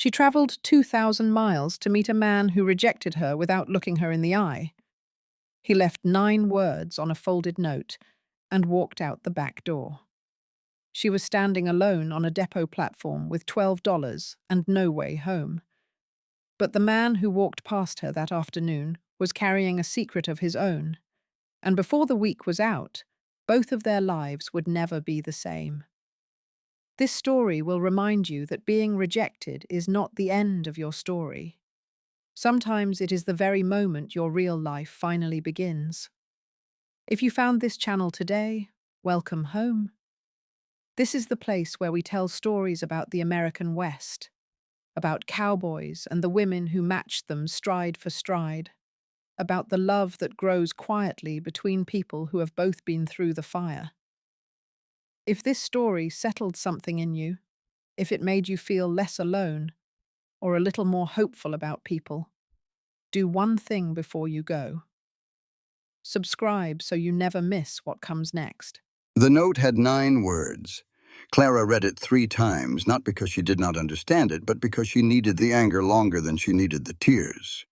She traveled 2,000 miles to meet a man who rejected her without looking her in the eye. He left 9 words on a folded note and walked out the back door. She was standing alone on a depot platform with $12 and no way home. But the man who walked past her that afternoon was carrying a secret of his own, and before the week was out, both of their lives would never be the same. This story will remind you that being rejected is not the end of your story. Sometimes it is the very moment your real life finally begins. If you found this channel today, welcome home. This is the place where we tell stories about the American West, about cowboys and the women who matched them stride for stride, about the love that grows quietly between people who have both been through the fire. If this story settled something in you, if it made you feel less alone, or a little more hopeful about people, do one thing before you go. Subscribe so you never miss what comes next. The note had 9 words. Clara read it 3 times, not because she did not understand it, but because she needed the anger longer than she needed the tears.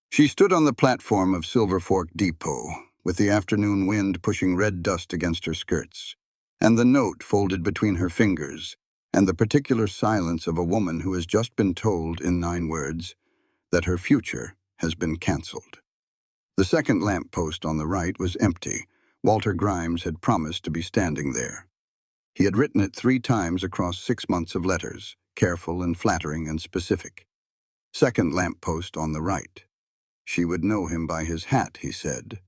She stood on the platform of Silver Fork Depot, with the afternoon wind pushing red dust against her skirts, and the note folded between her fingers, and the particular silence of a woman who has just been told in 9 words that her future has been canceled. The second lamppost on the right was empty. Walter Grimes had promised to be standing there. He had written it 3 times across 6 months of letters, careful and flattering and specific. Second lamppost on the right. She would know him by his hat, he said.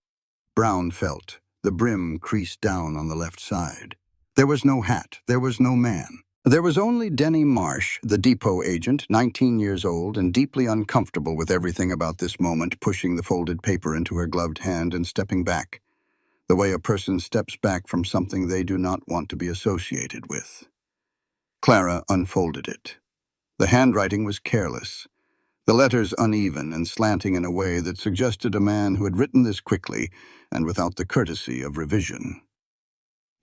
Brown felt, the brim creased down on the left side. There was no hat, there was no man. There was only Denny Marsh, the depot agent, 19 years old and deeply uncomfortable with everything about this moment, pushing the folded paper into her gloved hand and stepping back, the way a person steps back from something they do not want to be associated with. Clara unfolded it. The handwriting was careless, the letters uneven and slanting in a way that suggested a man who had written this quickly and without the courtesy of revision.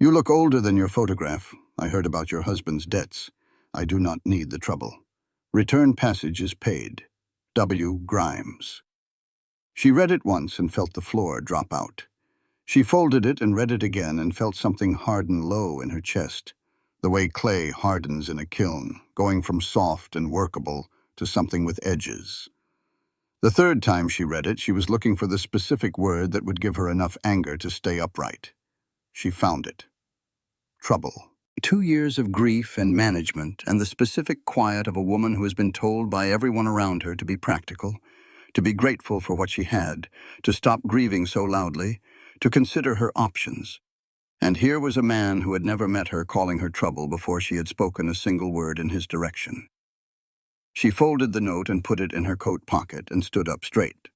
You look older than your photograph. I heard about your husband's debts. I do not need the trouble. Return passage is paid. W. Grimes. She read it once and felt the floor drop out. She folded it and read it again and felt something harden low in her chest, the way clay hardens in a kiln, going from soft and workable to something with edges. The third time she read it, she was looking for the specific word that would give her enough anger to stay upright. She found it. Trouble. 2 years of grief and management and the specific quiet of a woman who has been told by everyone around her to be practical, to be grateful for what she had, to stop grieving so loudly, to consider her options. And here was a man who had never met her calling her trouble before she had spoken a single word in his direction. She folded the note and put it in her coat pocket and stood up straight.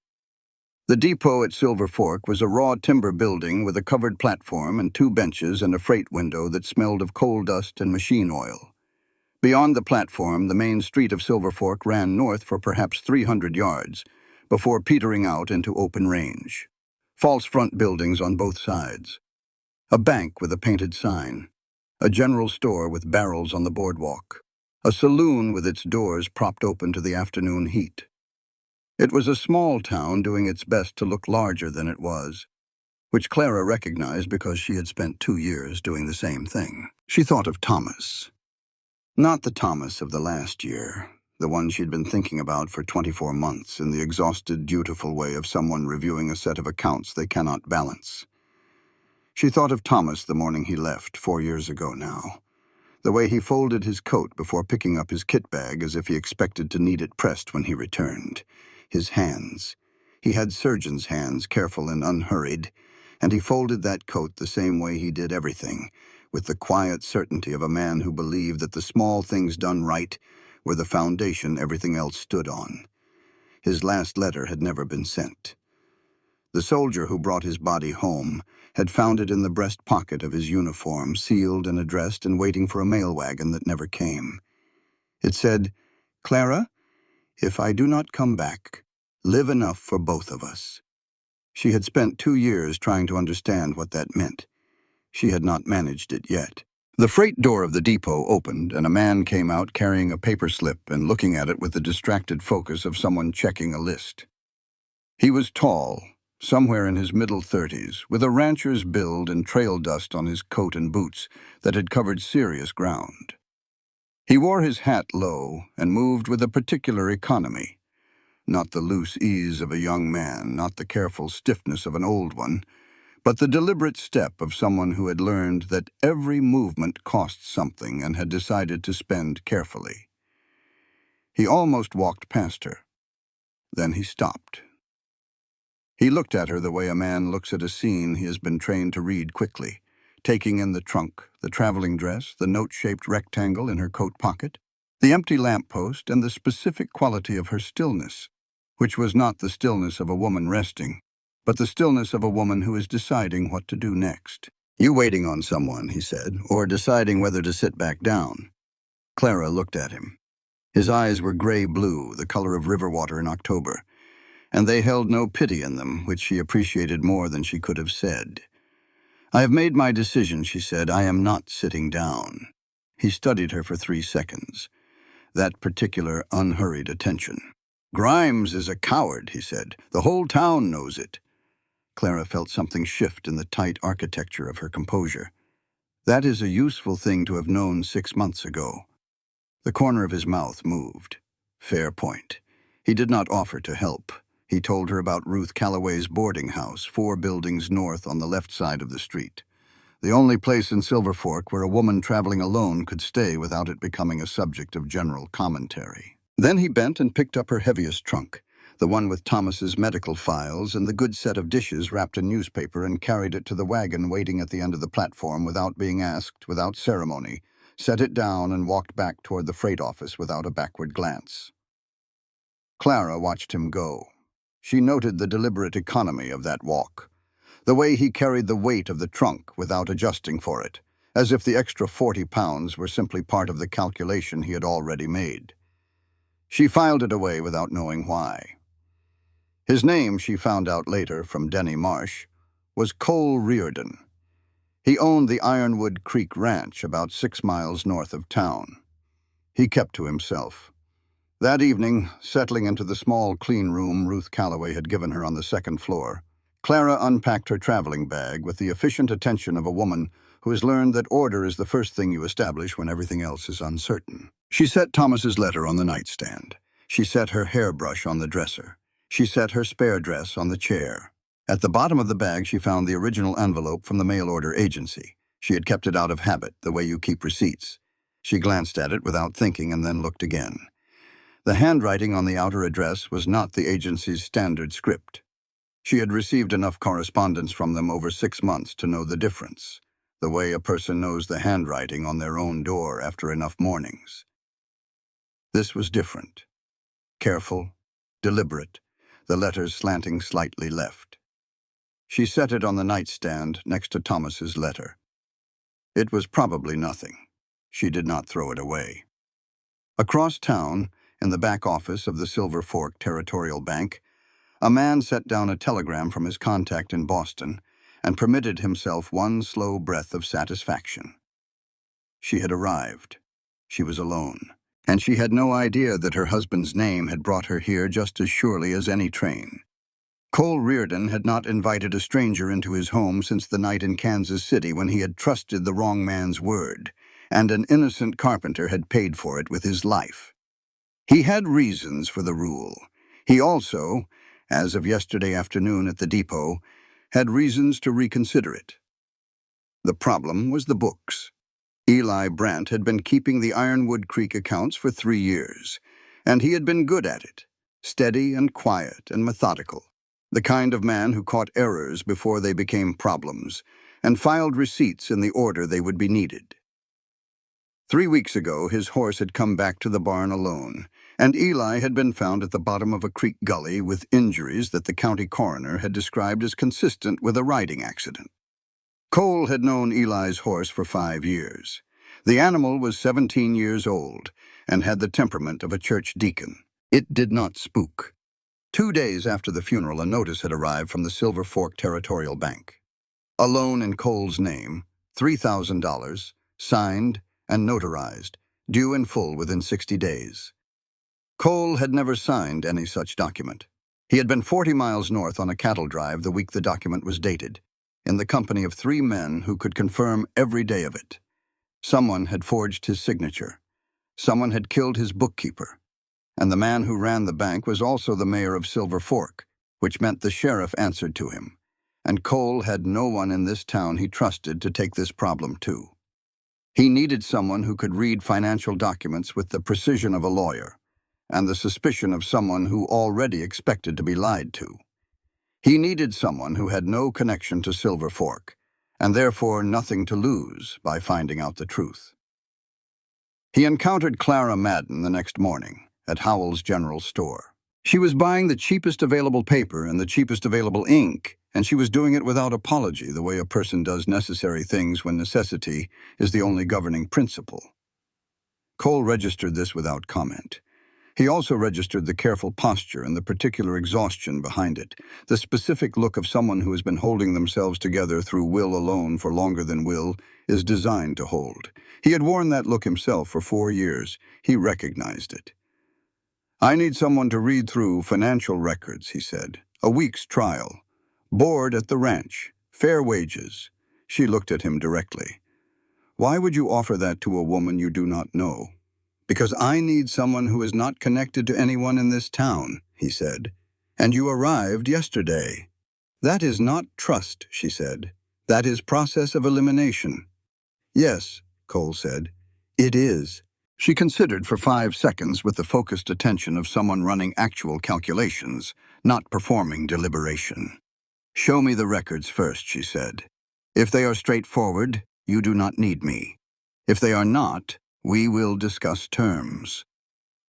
The depot at Silver Fork was a raw timber building with a covered platform and 2 benches and a freight window that smelled of coal dust and machine oil. Beyond the platform, the main street of Silver Fork ran north for perhaps 300 yards, before petering out into open range. False front buildings on both sides. A bank with a painted sign. A general store with barrels on the boardwalk. A saloon with its doors propped open to the afternoon heat. It was a small town doing its best to look larger than it was, which Clara recognized because she had spent 2 years doing the same thing. She thought of Thomas. Not the Thomas of the last year, the one she'd been thinking about for 24 months in the exhausted, dutiful way of someone reviewing a set of accounts they cannot balance. She thought of Thomas the morning he left, 4 years ago now. The way he folded his coat before picking up his kit bag as if he expected to need it pressed when he returned. His hands. He had surgeon's hands, careful and unhurried, and he folded that coat the same way he did everything, with the quiet certainty of a man who believed that the small things done right were the foundation everything else stood on. His last letter had never been sent. The soldier who brought his body home had found it in the breast pocket of his uniform, sealed and addressed and waiting for a mail wagon that never came. It said, "Clara, if I do not come back, live enough for both of us." She had spent 2 years trying to understand what that meant. She had not managed it yet. The freight door of the depot opened, and a man came out carrying a paper slip and looking at it with the distracted focus of someone checking a list. He was tall, somewhere in his middle 30s, with a rancher's build and trail dust on his coat and boots that had covered serious ground. He wore his hat low and moved with a particular economy, not the loose ease of a young man, not the careful stiffness of an old one, but the deliberate step of someone who had learned that every movement costs something and had decided to spend carefully. He almost walked past her. Then he stopped. He looked at her the way a man looks at a scene he has been trained to read quickly, taking in the trunk, the traveling dress, the note-shaped rectangle in her coat pocket, the empty lamppost, and the specific quality of her stillness, which was not the stillness of a woman resting, but the stillness of a woman who is deciding what to do next. "You waiting on someone," he said, "or deciding whether to sit back down?" Clara looked at him. His eyes were gray-blue, the color of river water in October, and they held no pity in them, which she appreciated more than she could have said. "I have made my decision," she said. "I am not sitting down." He studied her for 3 seconds, that particular unhurried attention. "Grimes is a coward," he said. "The whole town knows it." Clara felt something shift in the tight architecture of her composure. "That is a useful thing to have known 6 months ago." The corner of his mouth moved. Fair point. He did not offer to help. He told her about Ruth Calloway's boarding house, 4 buildings north on the left side of the street. The only place in Silver Fork where a woman traveling alone could stay without it becoming a subject of general commentary. Then he bent and picked up her heaviest trunk, the one with Thomas's medical files and the good set of dishes wrapped in newspaper, and carried it to the wagon waiting at the end of the platform without being asked, without ceremony, set it down and walked back toward the freight office without a backward glance. Clara watched him go. She noted the deliberate economy of that walk, the way he carried the weight of the trunk without adjusting for it, as if the extra 40 pounds were simply part of the calculation he had already made. She filed it away without knowing why. His name, she found out later from Denny Marsh, was Cole Reardon. He owned the Ironwood Creek Ranch about 6 miles north of town. He kept to himself. That evening, settling into the small, clean room Ruth Calloway had given her on the 2nd floor, Clara unpacked her traveling bag with the efficient attention of a woman who has learned that order is the first thing you establish when everything else is uncertain. She set Thomas's letter on the nightstand. She set her hairbrush on the dresser. She set her spare dress on the chair. At the bottom of the bag, she found the original envelope from the mail order agency. She had kept it out of habit, the way you keep receipts. She glanced at it without thinking and then looked again. The handwriting on the outer address was not the agency's standard script. She had received enough correspondence from them over 6 months to know the difference, the way a person knows the handwriting on their own door after enough mornings. This was different. Careful, deliberate, the letters slanting slightly left. She set it on the nightstand next to Thomas's letter. It was probably nothing. She did not throw it away. Across town, in the back office of the Silver Fork Territorial Bank, a man set down a telegram from his contact in Boston and permitted himself one slow breath of satisfaction. She had arrived. She was alone, and she had no idea that her husband's name had brought her here just as surely as any train. Cole Reardon had not invited a stranger into his home since the night in Kansas City when he had trusted the wrong man's word, and an innocent carpenter had paid for it with his life. He had reasons for the rule. He also, as of yesterday afternoon at the depot, had reasons to reconsider it. The problem was the books. Eli Brandt had been keeping the Ironwood Creek accounts for 3 years, and he had been good at it, steady and quiet and methodical, the kind of man who caught errors before they became problems and filed receipts in the order they would be needed. 3 weeks ago, his horse had come back to the barn alone, and Eli had been found at the bottom of a creek gully with injuries that the county coroner had described as consistent with a riding accident. Cole had known Eli's horse for 5 years. The animal was 17 years old and had the temperament of a church deacon. It did not spook. 2 days after the funeral, a notice had arrived from the Silver Fork Territorial Bank. A loan in Cole's name, $3,000, signed, and notarized, due in full within 60 days. Cole had never signed any such document. He had been 40 miles north on a cattle drive the week the document was dated, in the company of 3 men who could confirm every day of it. Someone had forged his signature. Someone had killed his bookkeeper. And the man who ran the bank was also the mayor of Silver Fork, which meant the sheriff answered to him. And Cole had no one in this town he trusted to take this problem to. He needed someone who could read financial documents with the precision of a lawyer, and the suspicion of someone who already expected to be lied to. He needed someone who had no connection to Silver Fork, and therefore nothing to lose by finding out the truth. He encountered Clara Madden the next morning at Howell's General Store. She was buying the cheapest available paper and the cheapest available ink, and she was doing it without apology, the way a person does necessary things when necessity is the only governing principle. Cole registered this without comment. He also registered the careful posture and the particular exhaustion behind it, the specific look of someone who has been holding themselves together through will alone for longer than will is designed to hold. He had worn that look himself for 4 years. He recognized it. "I need someone to read through financial records," he said. "A week's trial. Board at the ranch. Fair wages." She looked at him directly. "Why would you offer that to a woman you do not know?" "Because I need someone who is not connected to anyone in this town," he said. "And you arrived yesterday." "That is not trust," she said. "That is process of elimination." "Yes," Cole said. "It is." She considered for 5 seconds with the focused attention of someone running actual calculations, not performing deliberation. "Show me the records first," she said. "If they are straightforward, you do not need me. If they are not, we will discuss terms."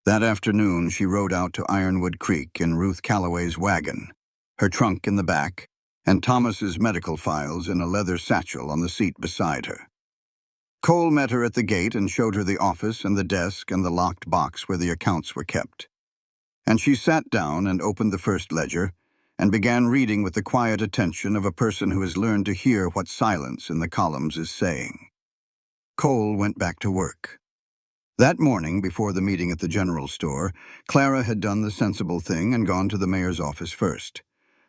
That afternoon, she rode out to Ironwood Creek in Ruth Calloway's wagon, her trunk in the back, and Thomas's medical files in a leather satchel on the seat beside her. Cole met her at the gate and showed her the office and the desk and the locked box where the accounts were kept. And she sat down and opened the first ledger and began reading with the quiet attention of a person who has learned to hear what silence in the columns is saying. Cole went back to work. That morning, before the meeting at the general store, Clara had done the sensible thing and gone to the mayor's office first.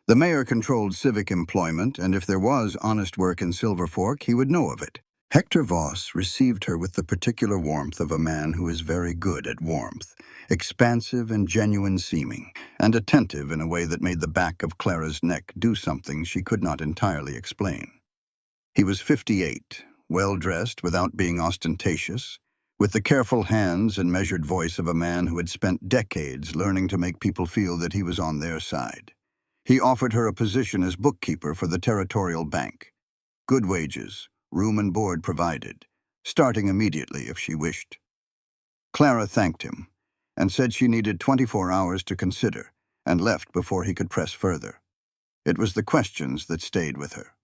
The mayor controlled civic employment, and if there was honest work in Silver Fork, he would know of it. Hector Voss received her with the particular warmth of a man who is very good at warmth, expansive and genuine seeming, and attentive in a way that made the back of Clara's neck do something she could not entirely explain. He was 58, well-dressed without being ostentatious, with the careful hands and measured voice of a man who had spent decades learning to make people feel that he was on their side. He offered her a position as bookkeeper for the Territorial Bank. Good wages, room and board provided, starting immediately if she wished. Clara thanked him and said she needed 24 hours to consider and left before he could press further. It was the questions that stayed with her.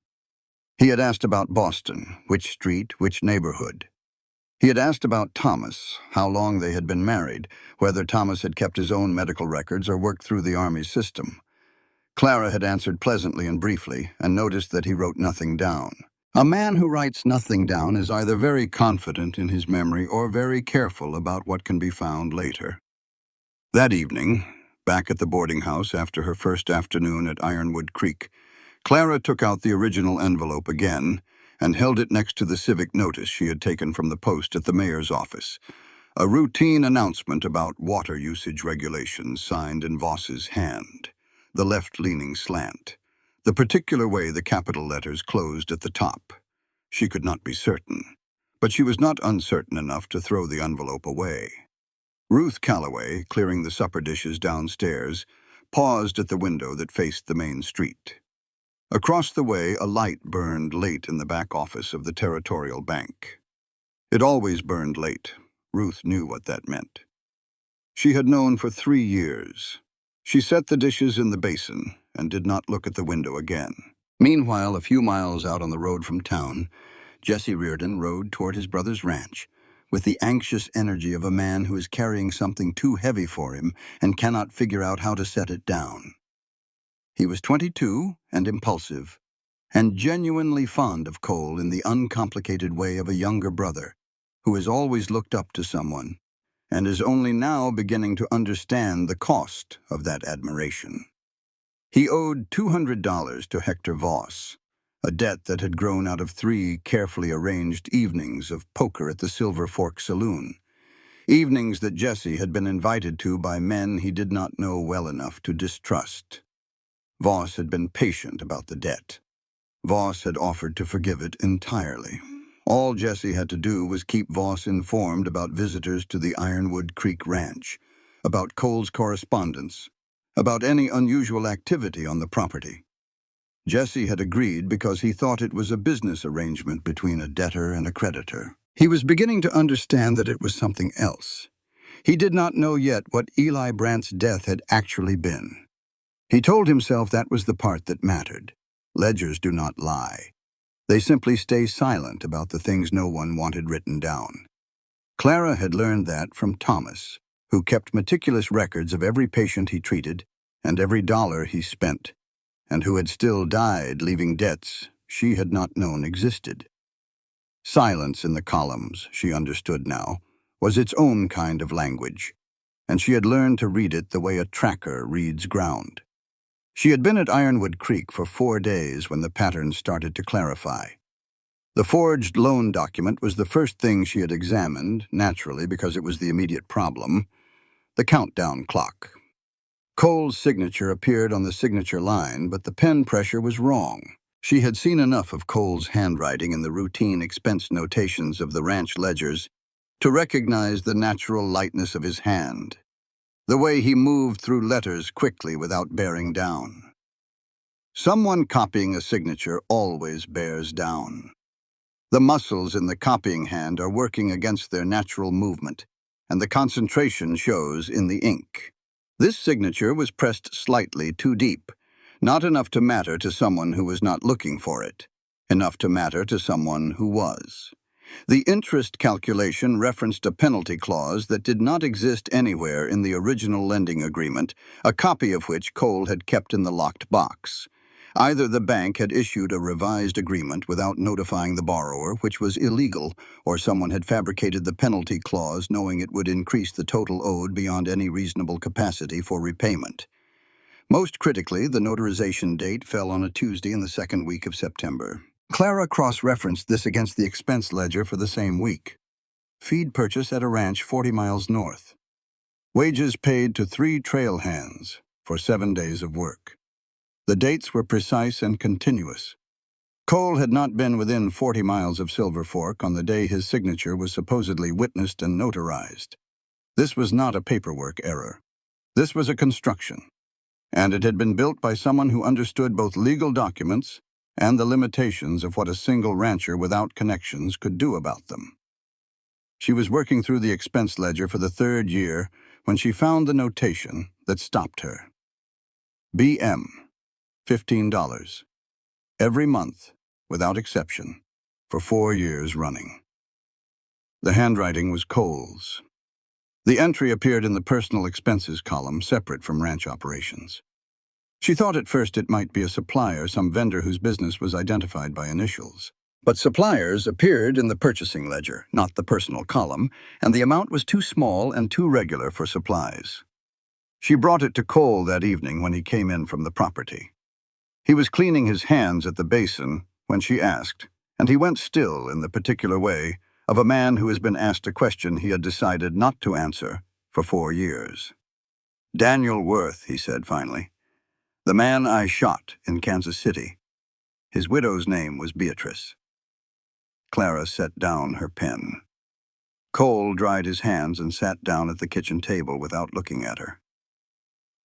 He had asked about Boston, which street, which neighborhood. He had asked about Thomas, how long they had been married, whether Thomas had kept his own medical records or worked through the Army system. Clara had answered pleasantly and briefly and noticed that he wrote nothing down. A man who writes nothing down is either very confident in his memory or very careful about what can be found later. That evening, back at the boarding house after her first afternoon at Ironwood Creek, Clara took out the original envelope again and held it next to the civic notice she had taken from the post at the mayor's office, a routine announcement about water usage regulations signed in Voss's hand, the left-leaning slant, the particular way the capital letters closed at the top. She could not be certain, but she was not uncertain enough to throw the envelope away. Ruth Calloway, clearing the supper dishes downstairs, paused at the window that faced the main street. Across the way, a light burned late in the back office of the Territorial Bank. It always burned late. Ruth knew what that meant. She had known for 3 years. She set the dishes in the basin and did not look at the window again. Meanwhile, a few miles out on the road from town, Jesse Reardon rode toward his brother's ranch with the anxious energy of a man who is carrying something too heavy for him and cannot figure out how to set it down. He was 22 and impulsive, and genuinely fond of Cole in the uncomplicated way of a younger brother who has always looked up to someone and is only now beginning to understand the cost of that admiration. He owed $200 to Hector Voss, a debt that had grown out of 3 carefully arranged evenings of poker at the Silver Fork Saloon, evenings that Jesse had been invited to by men he did not know well enough to distrust. Voss had been patient about the debt. Voss had offered to forgive it entirely. All Jesse had to do was keep Voss informed about visitors to the Ironwood Creek Ranch, about Cole's correspondence, about any unusual activity on the property. Jesse had agreed because he thought it was a business arrangement between a debtor and a creditor. He was beginning to understand that it was something else. He did not know yet what Eli Brandt's death had actually been. He told himself that was the part that mattered. Ledgers do not lie. They simply stay silent about the things no one wanted written down. Clara had learned that from Thomas, who kept meticulous records of every patient he treated and every dollar he spent, and who had still died leaving debts she had not known existed. Silence in the columns, she understood now, was its own kind of language, and she had learned to read it the way a tracker reads ground. She had been at Ironwood Creek for 4 days when the patterns started to clarify. The forged loan document was the first thing she had examined, naturally because it was the immediate problem, the countdown clock. Cole's signature appeared on the signature line, but the pen pressure was wrong. She had seen enough of Cole's handwriting in the routine expense notations of the ranch ledgers to recognize the natural lightness of his hand, the way he moved through letters quickly without bearing down. Someone copying a signature always bears down. The muscles in the copying hand are working against their natural movement, and the concentration shows in the ink. This signature was pressed slightly too deep, not enough to matter to someone who was not looking for it, enough to matter to someone who was. The interest calculation referenced a penalty clause that did not exist anywhere in the original lending agreement, a copy of which Cole had kept in the locked box. Either the bank had issued a revised agreement without notifying the borrower, which was illegal, or someone had fabricated the penalty clause knowing it would increase the total owed beyond any reasonable capacity for repayment. Most critically, the notarization date fell on a Tuesday in the second week of September. Clara cross-referenced this against the expense ledger for the same week. Feed purchase at a ranch 40 miles north. Wages paid to 3 trail hands for 7 days of work. The dates were precise and continuous. Cole had not been within 40 miles of Silver Fork on the day his signature was supposedly witnessed and notarized. This was not a paperwork error. This was a construction, and it had been built by someone who understood both legal documents and the limitations of what a single rancher without connections could do about them. She was working through the expense ledger for the 3rd year when she found the notation that stopped her. BM, $15. Every month, without exception, for 4 years running. The handwriting was Cole's. The entry appeared in the personal expenses column, separate from ranch operations. She thought at first it might be a supplier, some vendor whose business was identified by initials. But suppliers appeared in the purchasing ledger, not the personal column, and the amount was too small and too regular for supplies. She brought it to Cole that evening when he came in from the property. He was cleaning his hands at the basin when she asked, and he went still in the particular way of a man who has been asked a question he had decided not to answer for 4 years. "Daniel Worth," he said finally. "The man I shot in Kansas City. His widow's name was Beatrice." Clara set down her pen. Cole dried his hands and sat down at the kitchen table without looking at her.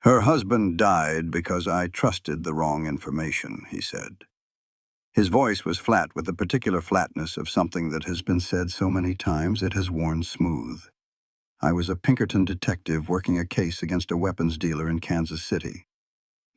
"Her husband died because I trusted the wrong information," he said. His voice was flat with the particular flatness of something that has been said so many times it has worn smooth. "I was a Pinkerton detective working a case against a weapons dealer in Kansas City.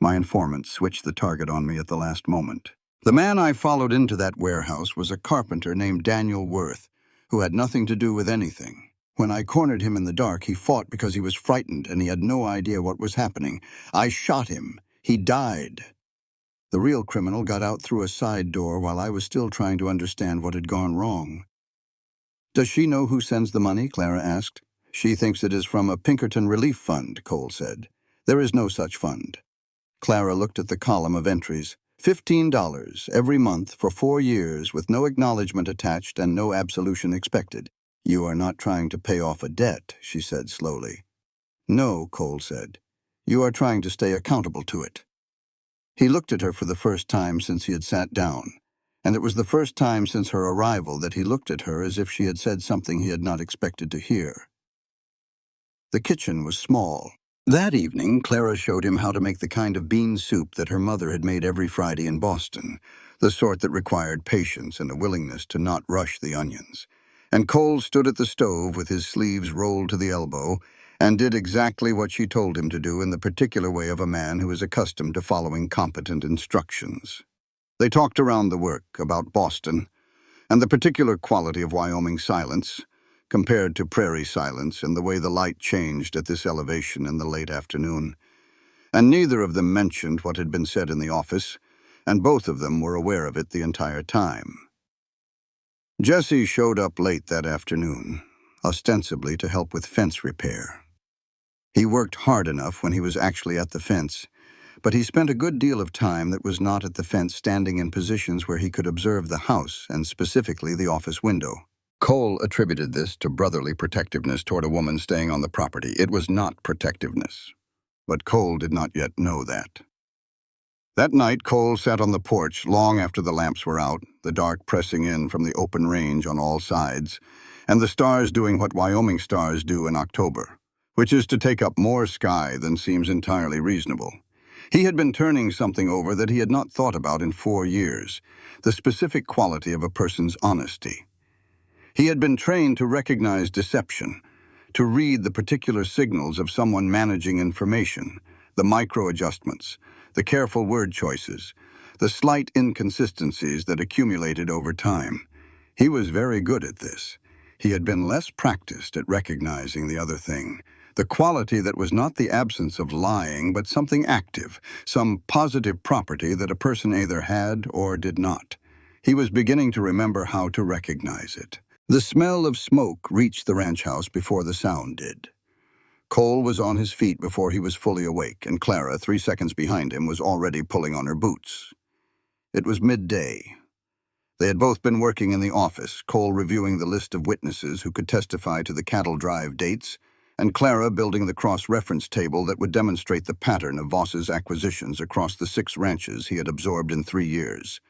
My informant switched the target on me at the last moment. The man I followed into that warehouse was a carpenter named Daniel Worth, who had nothing to do with anything. When I cornered him in the dark, he fought because he was frightened and he had no idea what was happening. I shot him. He died." The real criminal got out through a side door while I was still trying to understand what had gone wrong. Does she know who sends the money? Clara asked. She thinks it is from a Pinkerton relief fund, Cole said. There is no such fund. Clara looked at the column of entries. $15 every month for 4 years with no acknowledgement attached and no absolution expected. You are not trying to pay off a debt, she said slowly. No, Cole said. You are trying to stay accountable to it. He looked at her for the first time since he had sat down, and it was the first time since her arrival that he looked at her as if she had said something he had not expected to hear. The kitchen was small. That evening, Clara showed him how to make the kind of bean soup that her mother had made every Friday in Boston, the sort that required patience and a willingness to not rush the onions. And Cole stood at the stove with his sleeves rolled to the elbow and did exactly what she told him to do in the particular way of a man who is accustomed to following competent instructions. They talked around the work, about Boston, and the particular quality of Wyoming silence, compared to prairie silence and the way the light changed at this elevation in the late afternoon. And neither of them mentioned what had been said in the office, and both of them were aware of it the entire time. Jesse showed up late that afternoon, ostensibly to help with fence repair. He worked hard enough when he was actually at the fence, but he spent a good deal of time that was not at the fence standing in positions where he could observe the house, and specifically the office window. Cole attributed this to brotherly protectiveness toward a woman staying on the property. It was not protectiveness, but Cole did not yet know that. That night, Cole sat on the porch long after the lamps were out, the dark pressing in from the open range on all sides, and the stars doing what Wyoming stars do in October, which is to take up more sky than seems entirely reasonable. He had been turning something over that he had not thought about in 4 years, the specific quality of a person's honesty. He had been trained to recognize deception, to read the particular signals of someone managing information, the micro-adjustments, the careful word choices, the slight inconsistencies that accumulated over time. He was very good at this. He had been less practiced at recognizing the other thing, the quality that was not the absence of lying, but something active, some positive property that a person either had or did not. He was beginning to remember how to recognize it. The smell of smoke reached the ranch house before the sound did. Cole was on his feet before he was fully awake, and Clara, 3 seconds behind him, was already pulling on her boots. It was midday. They had both been working in the office, Cole reviewing the list of witnesses who could testify to the cattle drive dates, and Clara building the cross-reference table that would demonstrate the pattern of Voss's acquisitions across the 6 ranches he had absorbed in 3 years.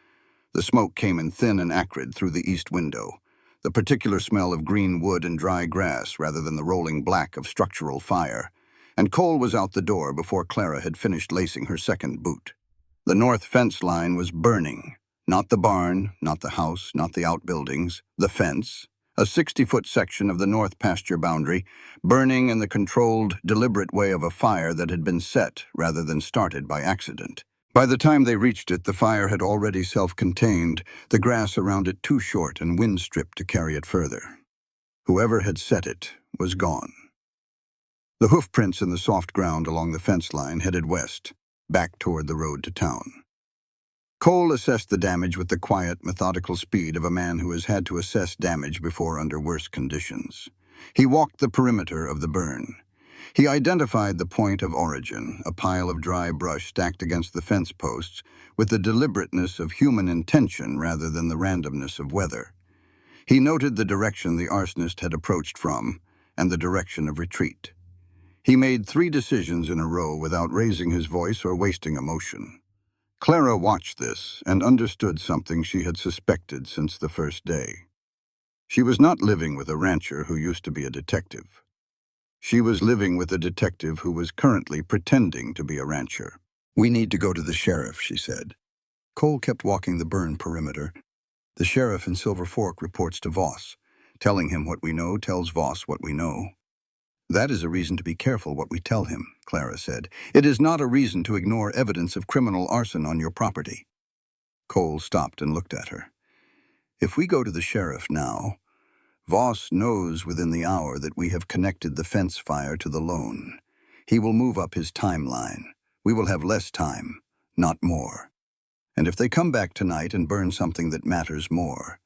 The smoke came in thin and acrid through the east window, the particular smell of green wood and dry grass rather than the rolling black of structural fire, and Cole was out the door before Clara had finished lacing her second boot. The north fence line was burning. Not the barn, not the house, not the outbuildings, the fence, a 60-foot section of the north pasture boundary, burning in the controlled, deliberate way of a fire that had been set rather than started by accident. By the time they reached it, the fire had already self-contained, the grass around it too short and wind-stripped to carry it further. Whoever had set it was gone. The hoofprints in the soft ground along the fence line headed west, back toward the road to town. Cole assessed the damage with the quiet, methodical speed of a man who has had to assess damage before under worse conditions. He walked the perimeter of the burn. He identified the point of origin, a pile of dry brush stacked against the fence posts, with the deliberateness of human intention rather than the randomness of weather. He noted the direction the arsonist had approached from, and the direction of retreat. He made 3 decisions in a row without raising his voice or wasting emotion. Clara watched this and understood something she had suspected since the first day. She was not living with a rancher who used to be a detective. She was living with a detective who was currently pretending to be a rancher. "We need to go to the sheriff," she said. Cole kept walking the burn perimeter. "The sheriff in Silver Fork reports to Voss. Telling him what we know tells Voss what we know." "That is a reason to be careful what we tell him," Clara said. "It is not a reason to ignore evidence of criminal arson on your property." Cole stopped and looked at her. "If we go to the sheriff now, Voss knows within the hour that we have connected the fence fire to the loan. He will move up his timeline. We will have less time, not more." And if they come back tonight and burn something that matters more,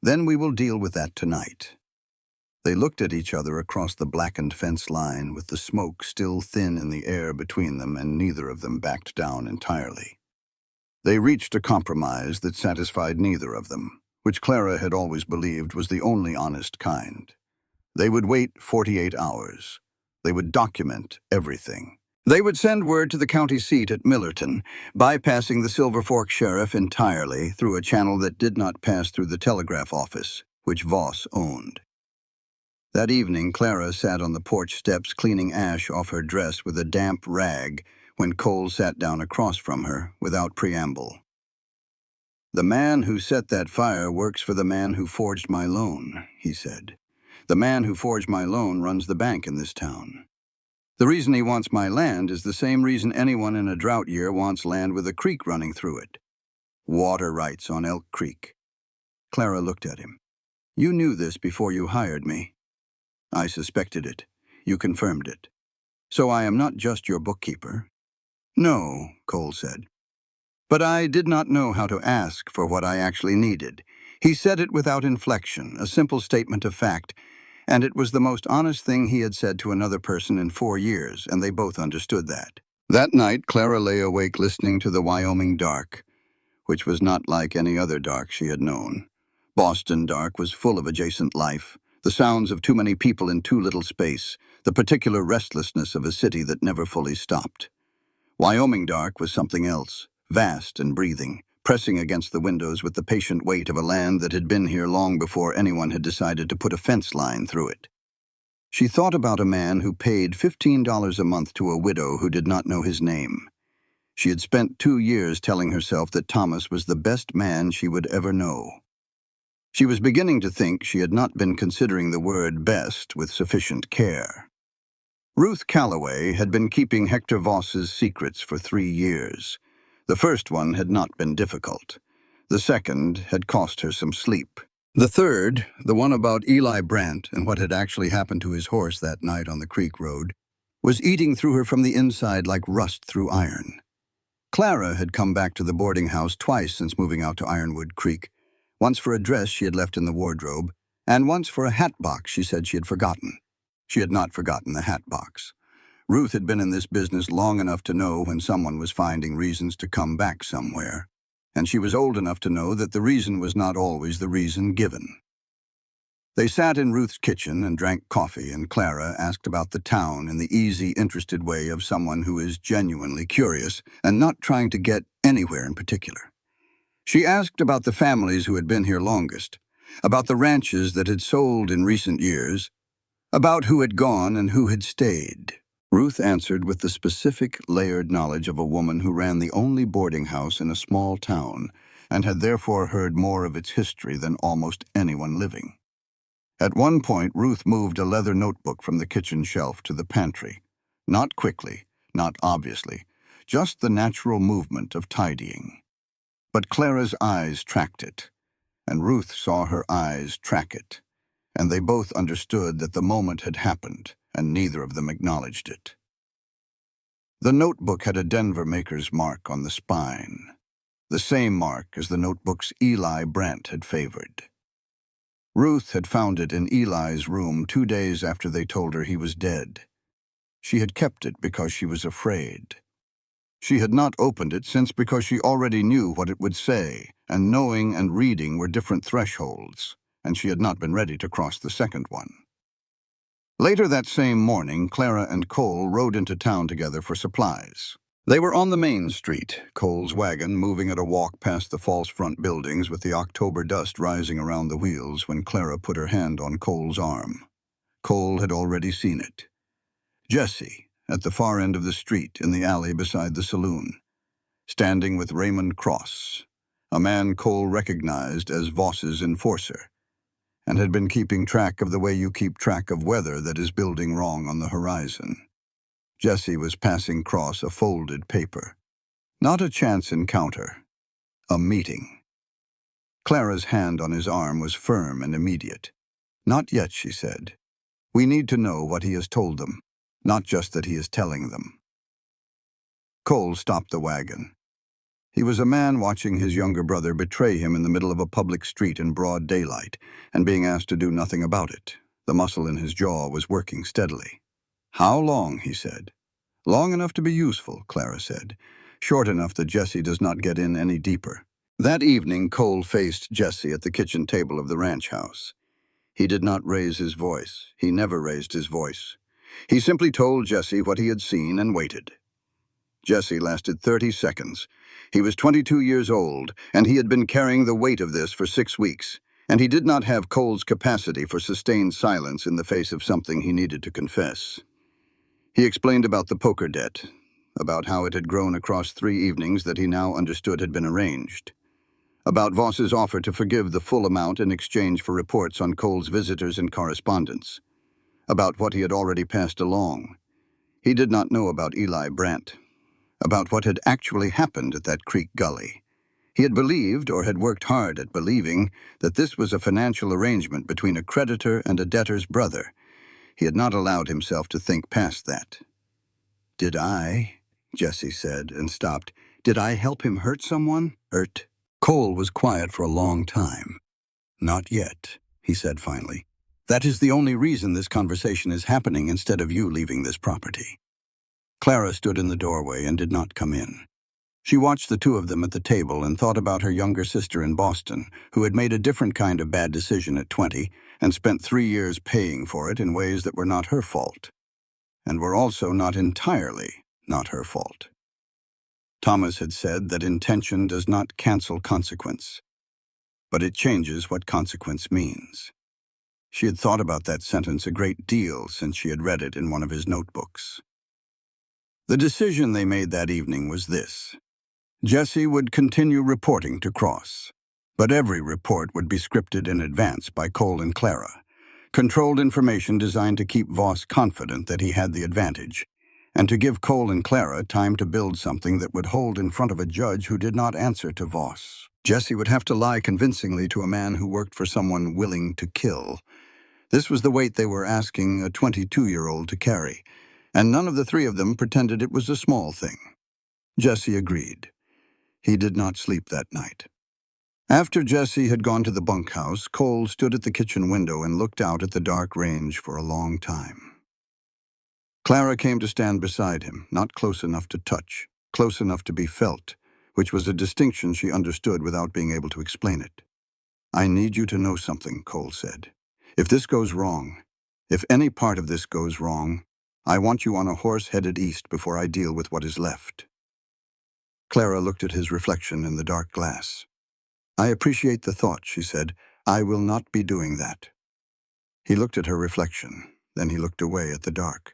then we will deal with that tonight." They looked at each other across the blackened fence line, with the smoke still thin in the air between them, and neither of them backed down entirely. They reached a compromise that satisfied neither of them, which Clara had always believed was the only honest kind. They would wait 48 hours. They would document everything. They would send word to the county seat at Millerton, bypassing the Silver Fork sheriff entirely through a channel that did not pass through the telegraph office, which Voss owned. That evening, Clara sat on the porch steps cleaning ash off her dress with a damp rag when Cole sat down across from her without preamble. "The man who set that fire works for the man who forged my loan," he said. "The man who forged my loan runs the bank in this town. The reason he wants my land is the same reason anyone in a drought year wants land with a creek running through it. Water rights on Elk Creek." Clara looked at him. "You knew this before you hired me." "I suspected it. You confirmed it. So I am not just your bookkeeper." "No," Cole said. "But I did not know how to ask for what I actually needed." He said it without inflection, a simple statement of fact, and it was the most honest thing he had said to another person in 4 years, and they both understood that. That night, Clara lay awake listening to the Wyoming dark, which was not like any other dark she had known. Boston dark was full of adjacent life, the sounds of too many people in too little space, the particular restlessness of a city that never fully stopped. Wyoming dark was something else, vast and breathing, pressing against the windows with the patient weight of a land that had been here long before anyone had decided to put a fence line through it. She thought about a man who paid $15 a month to a widow who did not know his name. She had spent 2 years telling herself that Thomas was the best man she would ever know. She was beginning to think she had not been considering the word best with sufficient care. Ruth Calloway had been keeping Hector Voss's secrets for 3 years. The first one had not been difficult. The second had cost her some sleep. The third, the one about Eli Brandt and what had actually happened to his horse that night on the creek road, was eating through her from the inside like rust through iron. Clara had come back to the boarding house twice since moving out to Ironwood Creek, once for a dress she had left in the wardrobe, and once for a hat box she said she had forgotten. She had not forgotten the hat box. Ruth had been in this business long enough to know when someone was finding reasons to come back somewhere, and she was old enough to know that the reason was not always the reason given. They sat in Ruth's kitchen and drank coffee, and Clara asked about the town in the easy, interested way of someone who is genuinely curious and not trying to get anywhere in particular. She asked about the families who had been here longest, about the ranches that had sold in recent years, about who had gone and who had stayed. Ruth answered with the specific, layered knowledge of a woman who ran the only boarding house in a small town and had therefore heard more of its history than almost anyone living. At one point, Ruth moved a leather notebook from the kitchen shelf to the pantry. Not quickly, not obviously, just the natural movement of tidying. But Clara's eyes tracked it, and Ruth saw her eyes track it, and they both understood that the moment had happened, and neither of them acknowledged it. The notebook had a Denver maker's mark on the spine, the same mark as the notebooks Eli Brandt had favored. Ruth had found it in Eli's room 2 days after they told her he was dead. She had kept it because she was afraid. She had not opened it since because she already knew what it would say, and knowing and reading were different thresholds, and she had not been ready to cross the second one. Later that same morning, Clara and Cole rode into town together for supplies. They were on the main street, Cole's wagon moving at a walk past the false front buildings with the October dust rising around the wheels when Clara put her hand on Cole's arm. Cole had already seen it. Jesse, at the far end of the street in the alley beside the saloon, standing with Raymond Cross, a man Cole recognized as Voss's enforcer, and had been keeping track of the way you keep track of weather that is building wrong on the horizon. Jesse was passing Cross a folded paper. Not a chance encounter. A meeting. Clara's hand on his arm was firm and immediate. "Not yet," she said. "We need to know what he has told them, not just that he is telling them." Cole stopped the wagon. He was a man watching his younger brother betray him in the middle of a public street in broad daylight and being asked to do nothing about it. The muscle in his jaw was working steadily. "How long?" he said. "Long enough to be useful," Clara said. "Short enough that Jesse does not get in any deeper." That evening, Cole faced Jesse at the kitchen table of the ranch house. He did not raise his voice. He never raised his voice. He simply told Jesse what he had seen and waited. Jesse lasted 30 seconds. He was 22 years old, and he had been carrying the weight of this for 6 weeks, and he did not have Cole's capacity for sustained silence in the face of something he needed to confess. He explained about the poker debt, about how it had grown across 3 evenings that he now understood had been arranged, about Voss's offer to forgive the full amount in exchange for reports on Cole's visitors and correspondence, about what he had already passed along. He did not know about Eli Brandt, about what had actually happened at that creek gully. He had believed, or had worked hard at believing, that this was a financial arrangement between a creditor and a debtor's brother. He had not allowed himself to think past that. "Did I?" Jesse said, and stopped. "Did I help him hurt someone? Hurt?" Cole was quiet for a long time. "Not yet," he said finally. "That is the only reason this conversation is happening instead of you leaving this property." Clara stood in the doorway and did not come in. She watched the two of them at the table and thought about her younger sister in Boston, who had made a different kind of bad decision at 20 and spent 3 years paying for it in ways that were not her fault, and were also not her fault. Thomas had said that intention does not cancel consequence, but it changes what consequence means. She had thought about that sentence a great deal since she had read it in one of his notebooks. The decision they made that evening was this. Jesse would continue reporting to Cross, but every report would be scripted in advance by Cole and Clara, controlled information designed to keep Voss confident that he had the advantage, and to give Cole and Clara time to build something that would hold in front of a judge who did not answer to Voss. Jesse would have to lie convincingly to a man who worked for someone willing to kill. This was the weight they were asking a 22-year-old to carry, and none of the three of them pretended it was a small thing. Jesse agreed. He did not sleep that night. After Jesse had gone to the bunkhouse, Cole stood at the kitchen window and looked out at the dark range for a long time. Clara came to stand beside him, not close enough to touch, close enough to be felt, which was a distinction she understood without being able to explain it. "I need you to know something," Cole said. "If this goes wrong, if any part of this goes wrong, I want you on a horse headed east before I deal with what is left." Clara looked at his reflection in the dark glass. "I appreciate the thought," she said. "I will not be doing that." He looked at her reflection, then he looked away at the dark.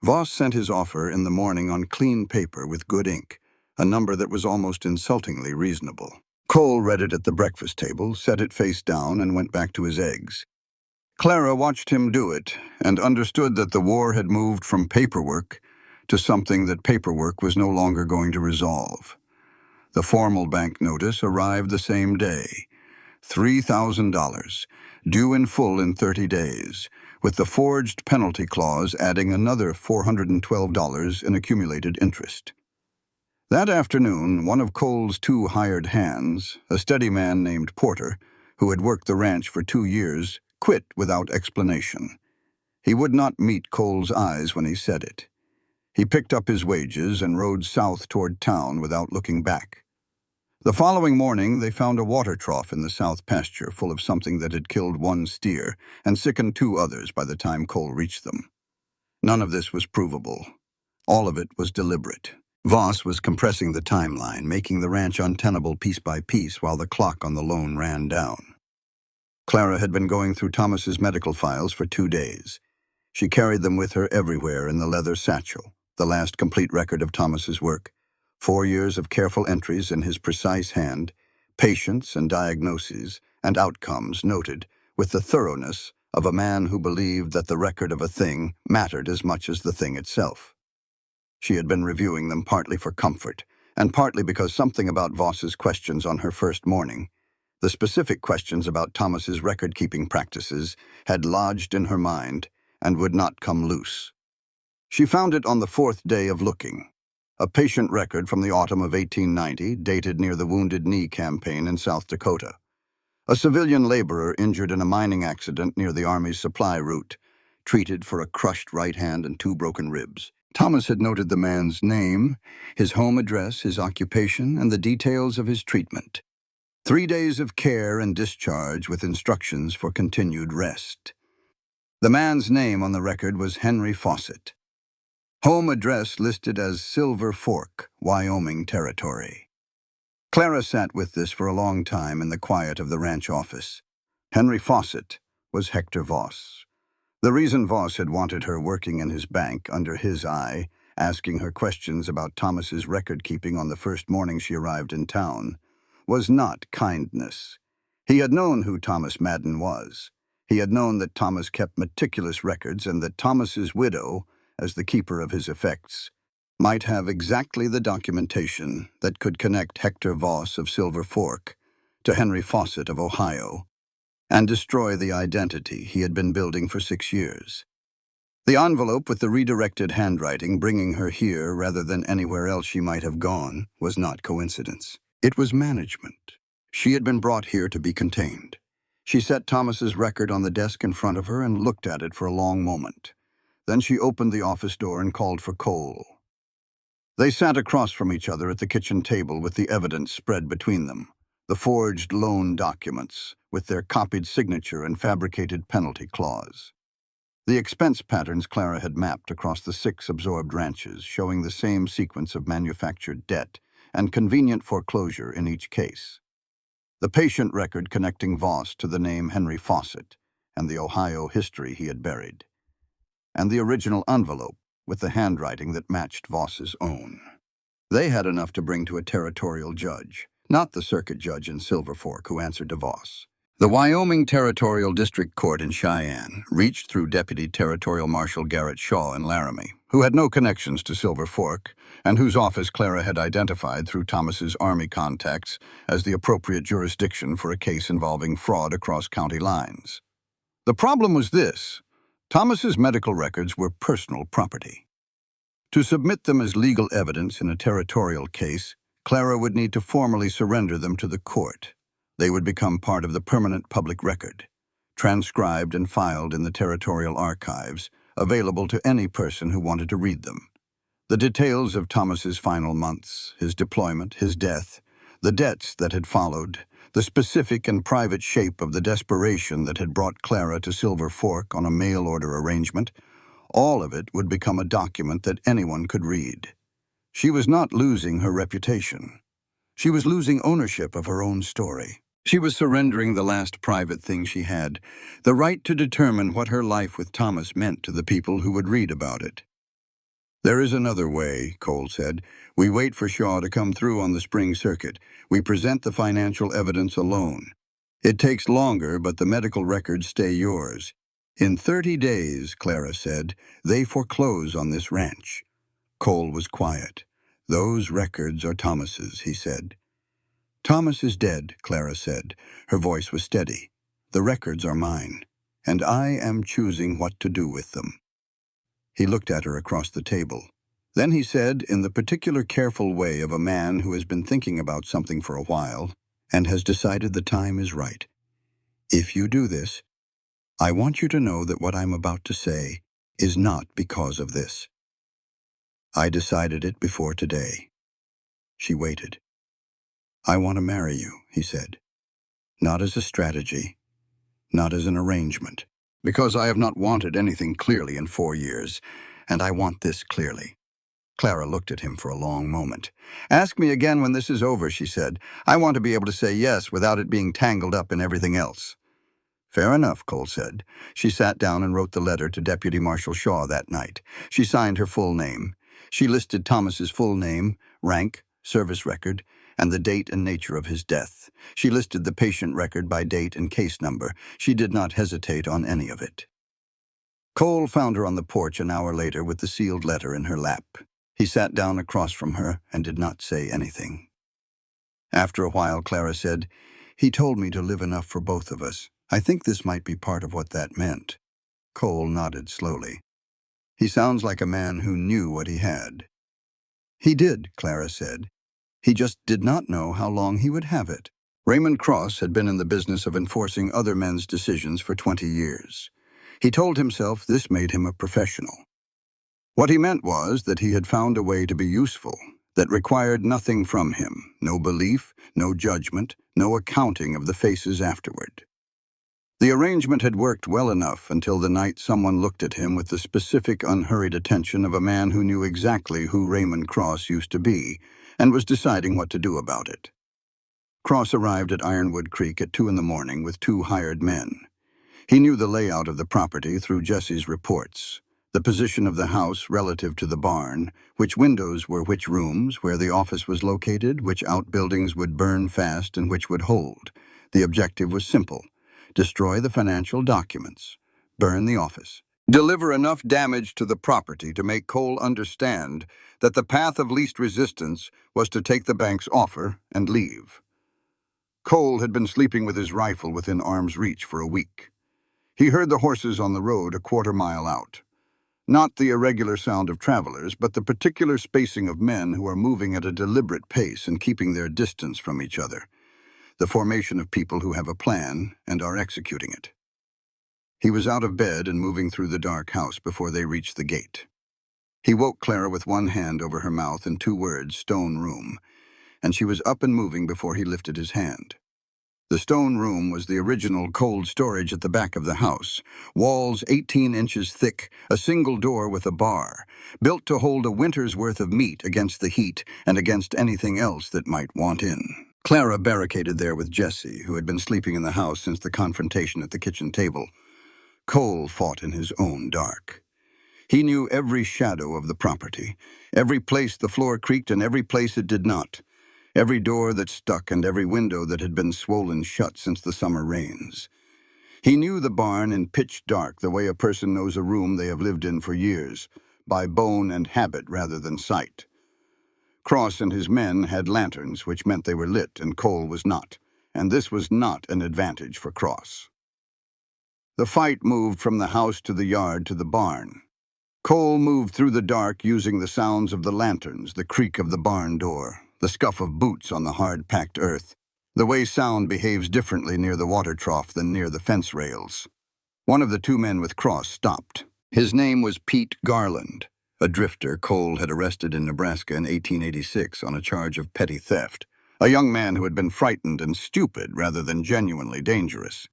Voss sent his offer in the morning on clean paper with good ink, a number that was almost insultingly reasonable. Cole read it at the breakfast table, set it face down, and went back to his eggs. Clara watched him do it and understood that the war had moved from paperwork to something that paperwork was no longer going to resolve. The formal bank notice arrived the same day. $3,000, due in full in 30 days, with the forged penalty clause adding another $412 in accumulated interest. That afternoon, one of Cole's 2 hired hands, a steady man named Porter, who had worked the ranch for 2 years, quit without explanation. He would not meet Cole's eyes when he said it. He picked up his wages and rode south toward town without looking back. The following morning, they found a water trough in the south pasture full of something that had killed 1 steer and sickened 2 others by the time Cole reached them. None of this was provable. All of it was deliberate. Voss was compressing the timeline, making the ranch untenable piece by piece while the clock on the loan ran down. Clara had been going through Thomas's medical files for 2 days. She carried them with her everywhere in the leather satchel, the last complete record of Thomas's work. 4 years of careful entries in his precise hand, patients and diagnoses and outcomes noted with the thoroughness of a man who believed that the record of a thing mattered as much as the thing itself. She had been reviewing them partly for comfort, and partly because something about Voss's questions on her first morning, the specific questions about Thomas's record-keeping practices, had lodged in her mind and would not come loose. She found it on the 4th day of looking. a patient record from the autumn of 1890, dated near the Wounded Knee campaign in South Dakota. A civilian laborer injured in a mining accident near the Army's supply route, treated for a crushed right hand and 2 broken ribs. Thomas had noted the man's name, his home address, his occupation, and the details of his treatment. 3 days of care and discharge with instructions for continued rest. The man's name on the record was Henry Fawcett. Home address listed as Silver Fork, Wyoming Territory. Clara sat with this for a long time in the quiet of the ranch office. Henry Fawcett was Hector Voss. The reason Voss had wanted her working in his bank under his eye, asking her questions about Thomas's record-keeping on the first morning she arrived in town, was not kindness. He had known who Thomas Madden was. He had known that Thomas kept meticulous records and that Thomas's widow, as the keeper of his effects, might have exactly the documentation that could connect Hector Voss of Silver Fork to Henry Fawcett of Ohio and destroy the identity he had been building for 6 years. The envelope with the redirected handwriting bringing her here rather than anywhere else she might have gone was not coincidence. It was management. She had been brought here to be contained. She set Thomas's record on the desk in front of her and looked at it for a long moment. Then she opened the office door and called for Cole. They sat across from each other at the kitchen table with the evidence spread between them, the forged loan documents with their copied signature and fabricated penalty clause. The expense patterns Clara had mapped across the 6 absorbed ranches, showing the same sequence of manufactured debt and convenient foreclosure in each case. The patient record connecting Voss to the name Henry Fawcett and the Ohio history he had buried. And the original envelope with the handwriting that matched Voss's own. They had enough to bring to a territorial judge, not the circuit judge in Silver Fork who answered to Voss. The Wyoming Territorial District Court in Cheyenne reached through Deputy Territorial Marshal Garrett Shaw in Laramie, who had no connections to Silver Fork, and whose office Clara had identified through Thomas's Army contacts as the appropriate jurisdiction for a case involving fraud across county lines. The problem was this: Thomas's medical records were personal property. To submit them as legal evidence in a territorial case, Clara would need to formally surrender them to the court. They would become part of the permanent public record, transcribed and filed in the territorial archives, available to any person who wanted to read them. The details of Thomas's final months, his deployment, his death, the debts that had followed, the specific and private shape of the desperation that had brought Clara to Silver Fork on a mail-order arrangement, all of it would become a document that anyone could read. She was not losing her reputation. She was losing ownership of her own story. She was surrendering the last private thing she had, the right to determine what her life with Thomas meant to the people who would read about it. "There is another way," Cole said. "We wait for Shaw to come through on the spring circuit. We present the financial evidence alone. It takes longer, but the medical records stay yours. In 30 days, Clara said, they foreclose on this ranch." Cole was quiet. "Those records are Thomas's," he said. "Thomas is dead," Clara said. Her voice was steady. "The records are mine, and I am choosing what to do with them." He looked at her across the table. Then he said, in the particular careful way of a man who has been thinking about something for a while and has decided the time is right, "If you do this, I want you to know that what I'm about to say is not because of this. I decided it before today." She waited. "I want to marry you," he said. "Not as a strategy, not as an arrangement, because I have not wanted anything clearly in 4 years, and I want this clearly." Clara looked at him for a long moment. "Ask me again when this is over," she said. "I want to be able to say yes without it being tangled up in everything else." "Fair enough," Cole said. She sat down and wrote the letter to Deputy Marshal Shaw that night. She signed her full name. She listed Thomas's full name, rank, service record, and the date and nature of his death. She listed the patient record by date and case number. She did not hesitate on any of it. Cole found her on the porch an hour later with the sealed letter in her lap. He sat down across from her and did not say anything. After a while, Clara said, "He told me to live enough for both of us. I think this might be part of what that meant." Cole nodded slowly. "He sounds like a man who knew what he had." He did, Clara said. He just did not know how long he would have it. Raymond Cross had been in the business of enforcing other men's decisions for 20 years. He told himself this made him a professional. What he meant was that he had found a way to be useful that required nothing from him, no belief, no judgment, no accounting of the faces afterward. The arrangement had worked well enough until the night someone looked at him with the specific, unhurried attention of a man who knew exactly who Raymond Cross used to be and was deciding what to do about it. Cross arrived at Ironwood Creek at 2 in the morning with 2 hired men. He knew the layout of the property through Jesse's reports, the position of the house relative to the barn, which windows were which rooms, where the office was located, which outbuildings would burn fast and which would hold. The objective was simple: destroy the financial documents, burn the office, deliver enough damage to the property to make Cole understand that the path of least resistance was to take the bank's offer and leave. Cole had been sleeping with his rifle within arm's reach for a week. He heard the horses on the road a quarter-mile out. Not the irregular sound of travelers, but the particular spacing of men who are moving at a deliberate pace and keeping their distance from each other. The formation of people who have a plan and are executing it. He was out of bed and moving through the dark house before they reached the gate. He woke Clara with one hand over her mouth and 2 words, "stone room," and she was up and moving before he lifted his hand. The stone room was the original cold storage at the back of the house, walls 18 inches thick, a single door with a bar, built to hold a winter's worth of meat against the heat and against anything else that might want in. Clara barricaded there with Jesse, who had been sleeping in the house since the confrontation at the kitchen table. Cole fought in his own dark. He knew every shadow of the property, every place the floor creaked and every place it did not. Every door that stuck and every window that had been swollen shut since the summer rains. He knew the barn in pitch dark the way a person knows a room they have lived in for years, by bone and habit rather than sight. Cross and his men had lanterns, which meant they were lit, and Cole was not, and this was not an advantage for Cross. The fight moved from the house to the yard to the barn. Cole moved through the dark using the sounds of the lanterns, the creak of the barn door, the scuff of boots on the hard-packed earth, the way sound behaves differently near the water trough than near the fence rails. One of the 2 men with Cross stopped. His name was Pete Garland, a drifter Cole had arrested in Nebraska in 1886 on a charge of petty theft, a young man who had been frightened and stupid rather than genuinely dangerous.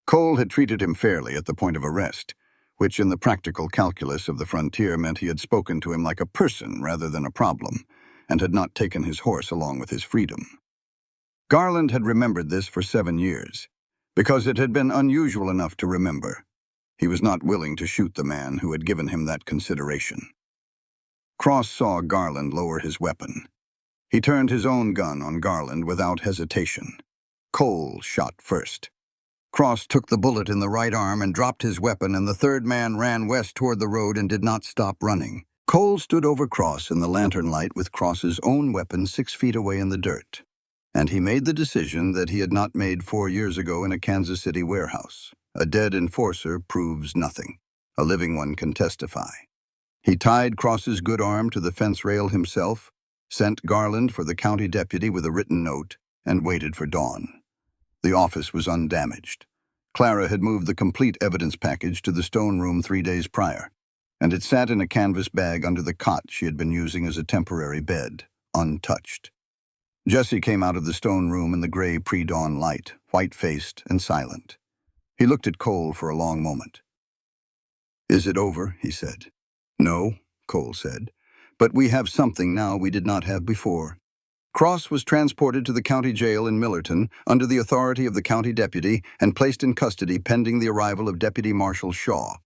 Cole had treated him fairly at the point of arrest, which in the practical calculus of the frontier meant he had spoken to him like a person rather than a problem, and had not taken his horse along with his freedom. Garland had remembered this for 7 years, because it had been unusual enough to remember. He was not willing to shoot the man who had given him that consideration. Cross saw Garland lower his weapon. He turned his own gun on Garland without hesitation. Cole shot first. Cross took the bullet in the right arm and dropped his weapon, and the 3rd man ran west toward the road and did not stop running. Cole stood over Cross in the lantern light with Cross's own weapon 6 feet away in the dirt. And he made the decision that he had not made 4 years ago in a Kansas City warehouse. A dead enforcer proves nothing. A living one can testify. He tied Cross's good arm to the fence rail himself, sent Garland for the county deputy with a written note, and waited for dawn. The office was undamaged. Clara had moved the complete evidence package to the stone room 3 days prior, and it sat in a canvas bag under the cot she had been using as a temporary bed, untouched. Jesse came out of the stone room in the gray pre-dawn light, white-faced and silent. He looked at Cole for a long moment. "Is it over?" he said. "No," Cole said, "but we have something now we did not have before." Cross was transported to the county jail in Millerton under the authority of the county deputy and placed in custody pending the arrival of Deputy Marshal Shaw.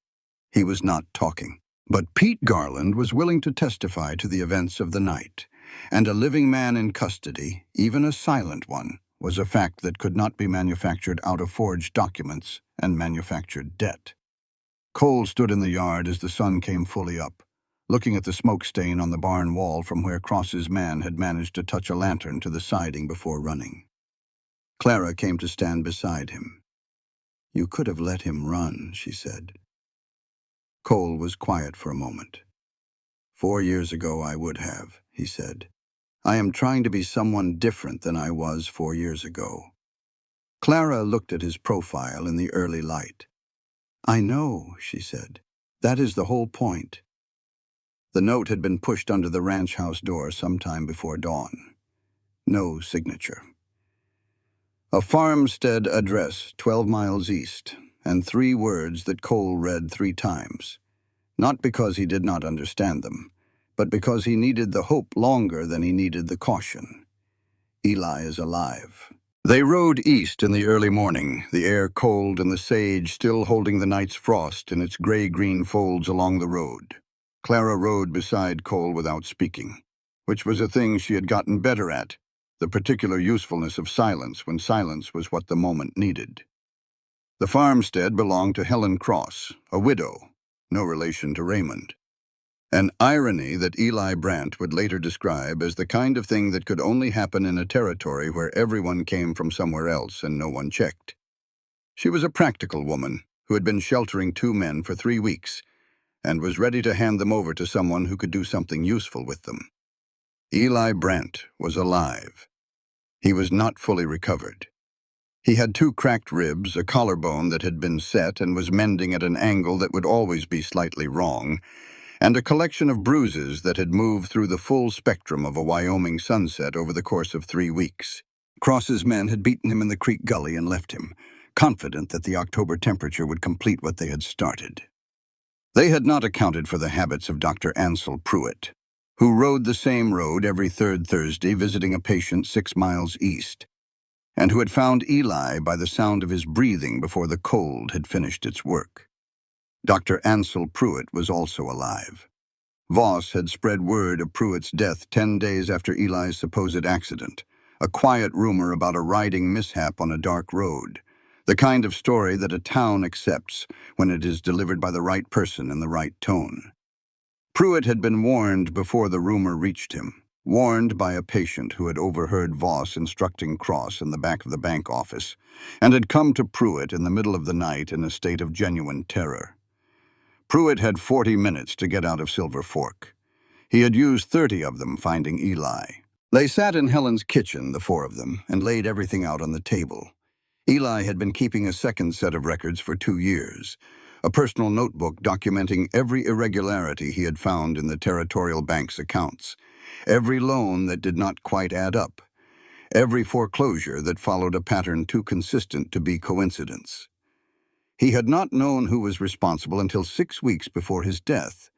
He was not talking. But Pete Garland was willing to testify to the events of the night, and a living man in custody, even a silent one, was a fact that could not be manufactured out of forged documents and manufactured debt. Cole stood in the yard as the sun came fully up, looking at the smoke stain on the barn wall from where Cross's man had managed to touch a lantern to the siding before running. Clara came to stand beside him. "You could have let him run," she said. Cole was quiet for a moment. "4 years ago I would have," he said. "I am trying to be someone different than I was 4 years ago." Clara looked at his profile in the early light. "I know," she said. "That is the whole point." The note had been pushed under the ranch house door sometime before dawn. No signature. A farmstead address 12 miles east, and 3 words that Cole read 3 times. Not because he did not understand them, but because he needed the hope longer than he needed the caution. Eli is alive. They rode east in the early morning, the air cold and the sage still holding the night's frost in its gray-green folds along the road. Clara rode beside Cole without speaking, which was a thing she had gotten better at, the particular usefulness of silence when silence was what the moment needed. The farmstead belonged to Helen Cross, a widow, no relation to Raymond. An irony that Eli Brandt would later describe as the kind of thing that could only happen in a territory where everyone came from somewhere else and no one checked. She was a practical woman who had been sheltering 2 men for 3 weeks and was ready to hand them over to someone who could do something useful with them. Eli Brandt was alive. He was not fully recovered. He had 2 cracked ribs, a collarbone that had been set and was mending at an angle that would always be slightly wrong, and a collection of bruises that had moved through the full spectrum of a Wyoming sunset over the course of 3 weeks. Cross's men had beaten him in the creek gully and left him, confident that the October temperature would complete what they had started. They had not accounted for the habits of Dr. Ansel Pruitt, who rode the same road every third Thursday visiting a patient 6 miles east, and who had found Eli by the sound of his breathing before the cold had finished its work. Dr. Ansel Pruitt was also alive. Voss had spread word of Pruitt's death 10 days after Eli's supposed accident, a quiet rumor about a riding mishap on a dark road, the kind of story that a town accepts when it is delivered by the right person in the right tone. Pruitt had been warned before the rumor reached him, warned by a patient who had overheard Voss instructing Cross in the back of the bank office, and had come to Pruitt in the middle of the night in a state of genuine terror. Pruitt had 40 minutes to get out of Silver Fork. He had used 30 of them finding Eli. They sat in Helen's kitchen, the 4 of them, and laid everything out on the table. Eli had been keeping a second set of records for 2 years, a personal notebook documenting every irregularity he had found in the Territorial Bank's accounts, every loan that did not quite add up, every foreclosure that followed a pattern too consistent to be coincidence. He had not known who was responsible until 6 weeks before his death,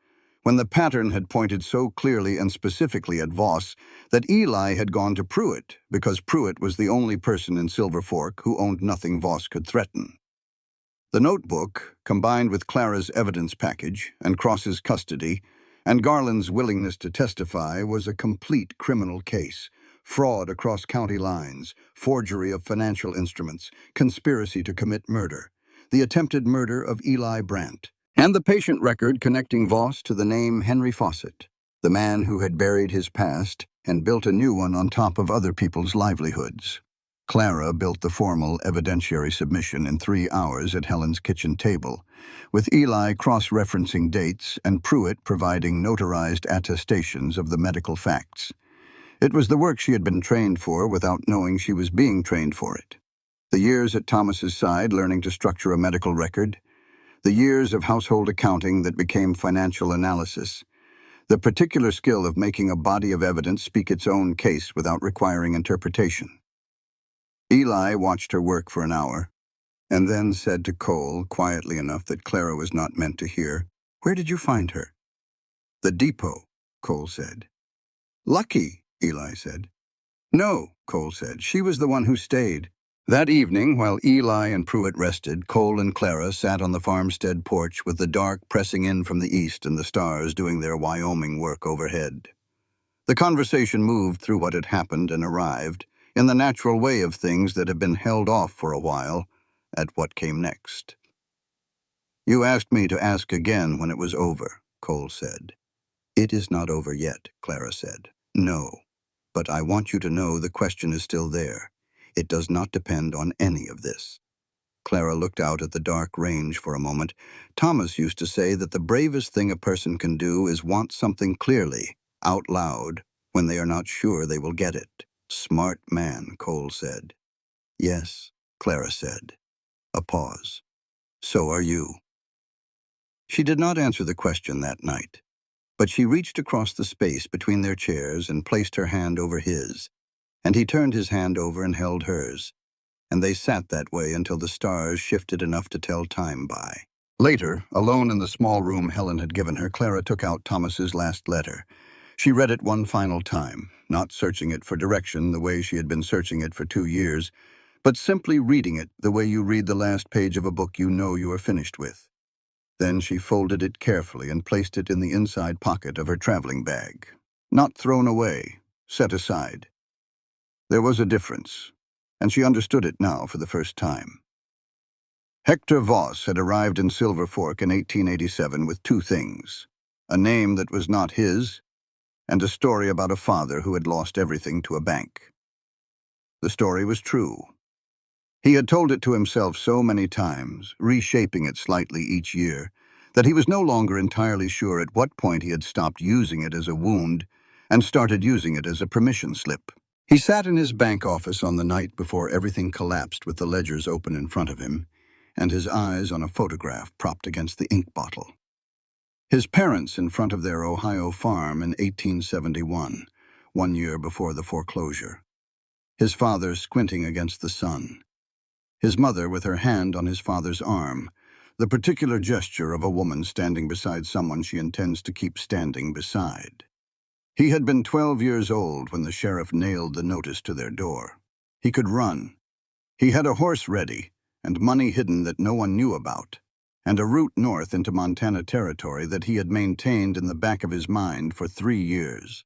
when the pattern had pointed so clearly and specifically at Voss that Eli had gone to Pruitt because Pruitt was the only person in Silver Fork who owned nothing Voss could threaten. The notebook, combined with Clara's evidence package and Cross's custody and Garland's willingness to testify, was a complete criminal case. Fraud across county lines, forgery of financial instruments, conspiracy to commit murder, the attempted murder of Eli Brandt, and the patient record connecting Voss to the name Henry Fawcett, the man who had buried his past and built a new one on top of other people's livelihoods. Clara built the formal evidentiary submission in 3 hours at Helen's kitchen table, with Eli cross-referencing dates and Pruitt providing notarized attestations of the medical facts. It was the work she had been trained for without knowing she was being trained for it. The years at Thomas's side learning to structure a medical record, the years of household accounting that became financial analysis, the particular skill of making a body of evidence speak its own case without requiring interpretation. Eli watched her work for an hour, and then said to Cole, quietly enough that Clara was not meant to hear, "Where did you find her?" "The depot," Cole said. "Lucky," Eli said. "No," Cole said. "She was the one who stayed." That evening, while Eli and Pruitt rested, Cole and Clara sat on the farmstead porch with the dark pressing in from the east and the stars doing their Wyoming work overhead. The conversation moved through what had happened and arrived, in the natural way of things that had been held off for a while, at what came next. "You asked me to ask again when it was over," Cole said. "It is not over yet," Clara said. "No, but I want you to know the question is still there. It does not depend on any of this." Clara looked out at the dark range for a moment. "Thomas used to say that the bravest thing a person can do is want something clearly, out loud, when they are not sure they will get it. Smart man, Cole said. Yes, Clara said. A pause. So are you. She did not answer the question that night, but she reached across the space between their chairs and placed her hand over his, and he turned his hand over and held hers, and they sat that way until the stars shifted enough to tell time by. Later, alone in the small room Helen had given her, Clara took out Thomas's last letter. She read it one final time, not searching it for direction the way she had been searching it for 2 years, but simply reading it the way you read the last page of a book you know you are finished with. Then she folded it carefully and placed it in the inside pocket of her traveling bag. Not thrown away, set aside. There was a difference, and she understood it now for the first time. Hector Voss had arrived in Silver Fork in 1887 with 2 things: a name that was not his, and a story about a father who had lost everything to a bank. The story was true. He had told it to himself so many times, reshaping it slightly each year, that he was no longer entirely sure at what point he had stopped using it as a wound and started using it as a permission slip. He sat in his bank office on the night before everything collapsed with the ledgers open in front of him, and his eyes on a photograph propped against the ink bottle. His parents in front of their Ohio farm in 1871, 1 year before the foreclosure. His father squinting against the sun. His mother with her hand on his father's arm, the particular gesture of a woman standing beside someone she intends to keep standing beside. He had been 12 years old when the sheriff nailed the notice to their door. He could run. He had a horse ready, and money hidden that no one knew about, and a route north into Montana territory that he had maintained in the back of his mind for 3 years,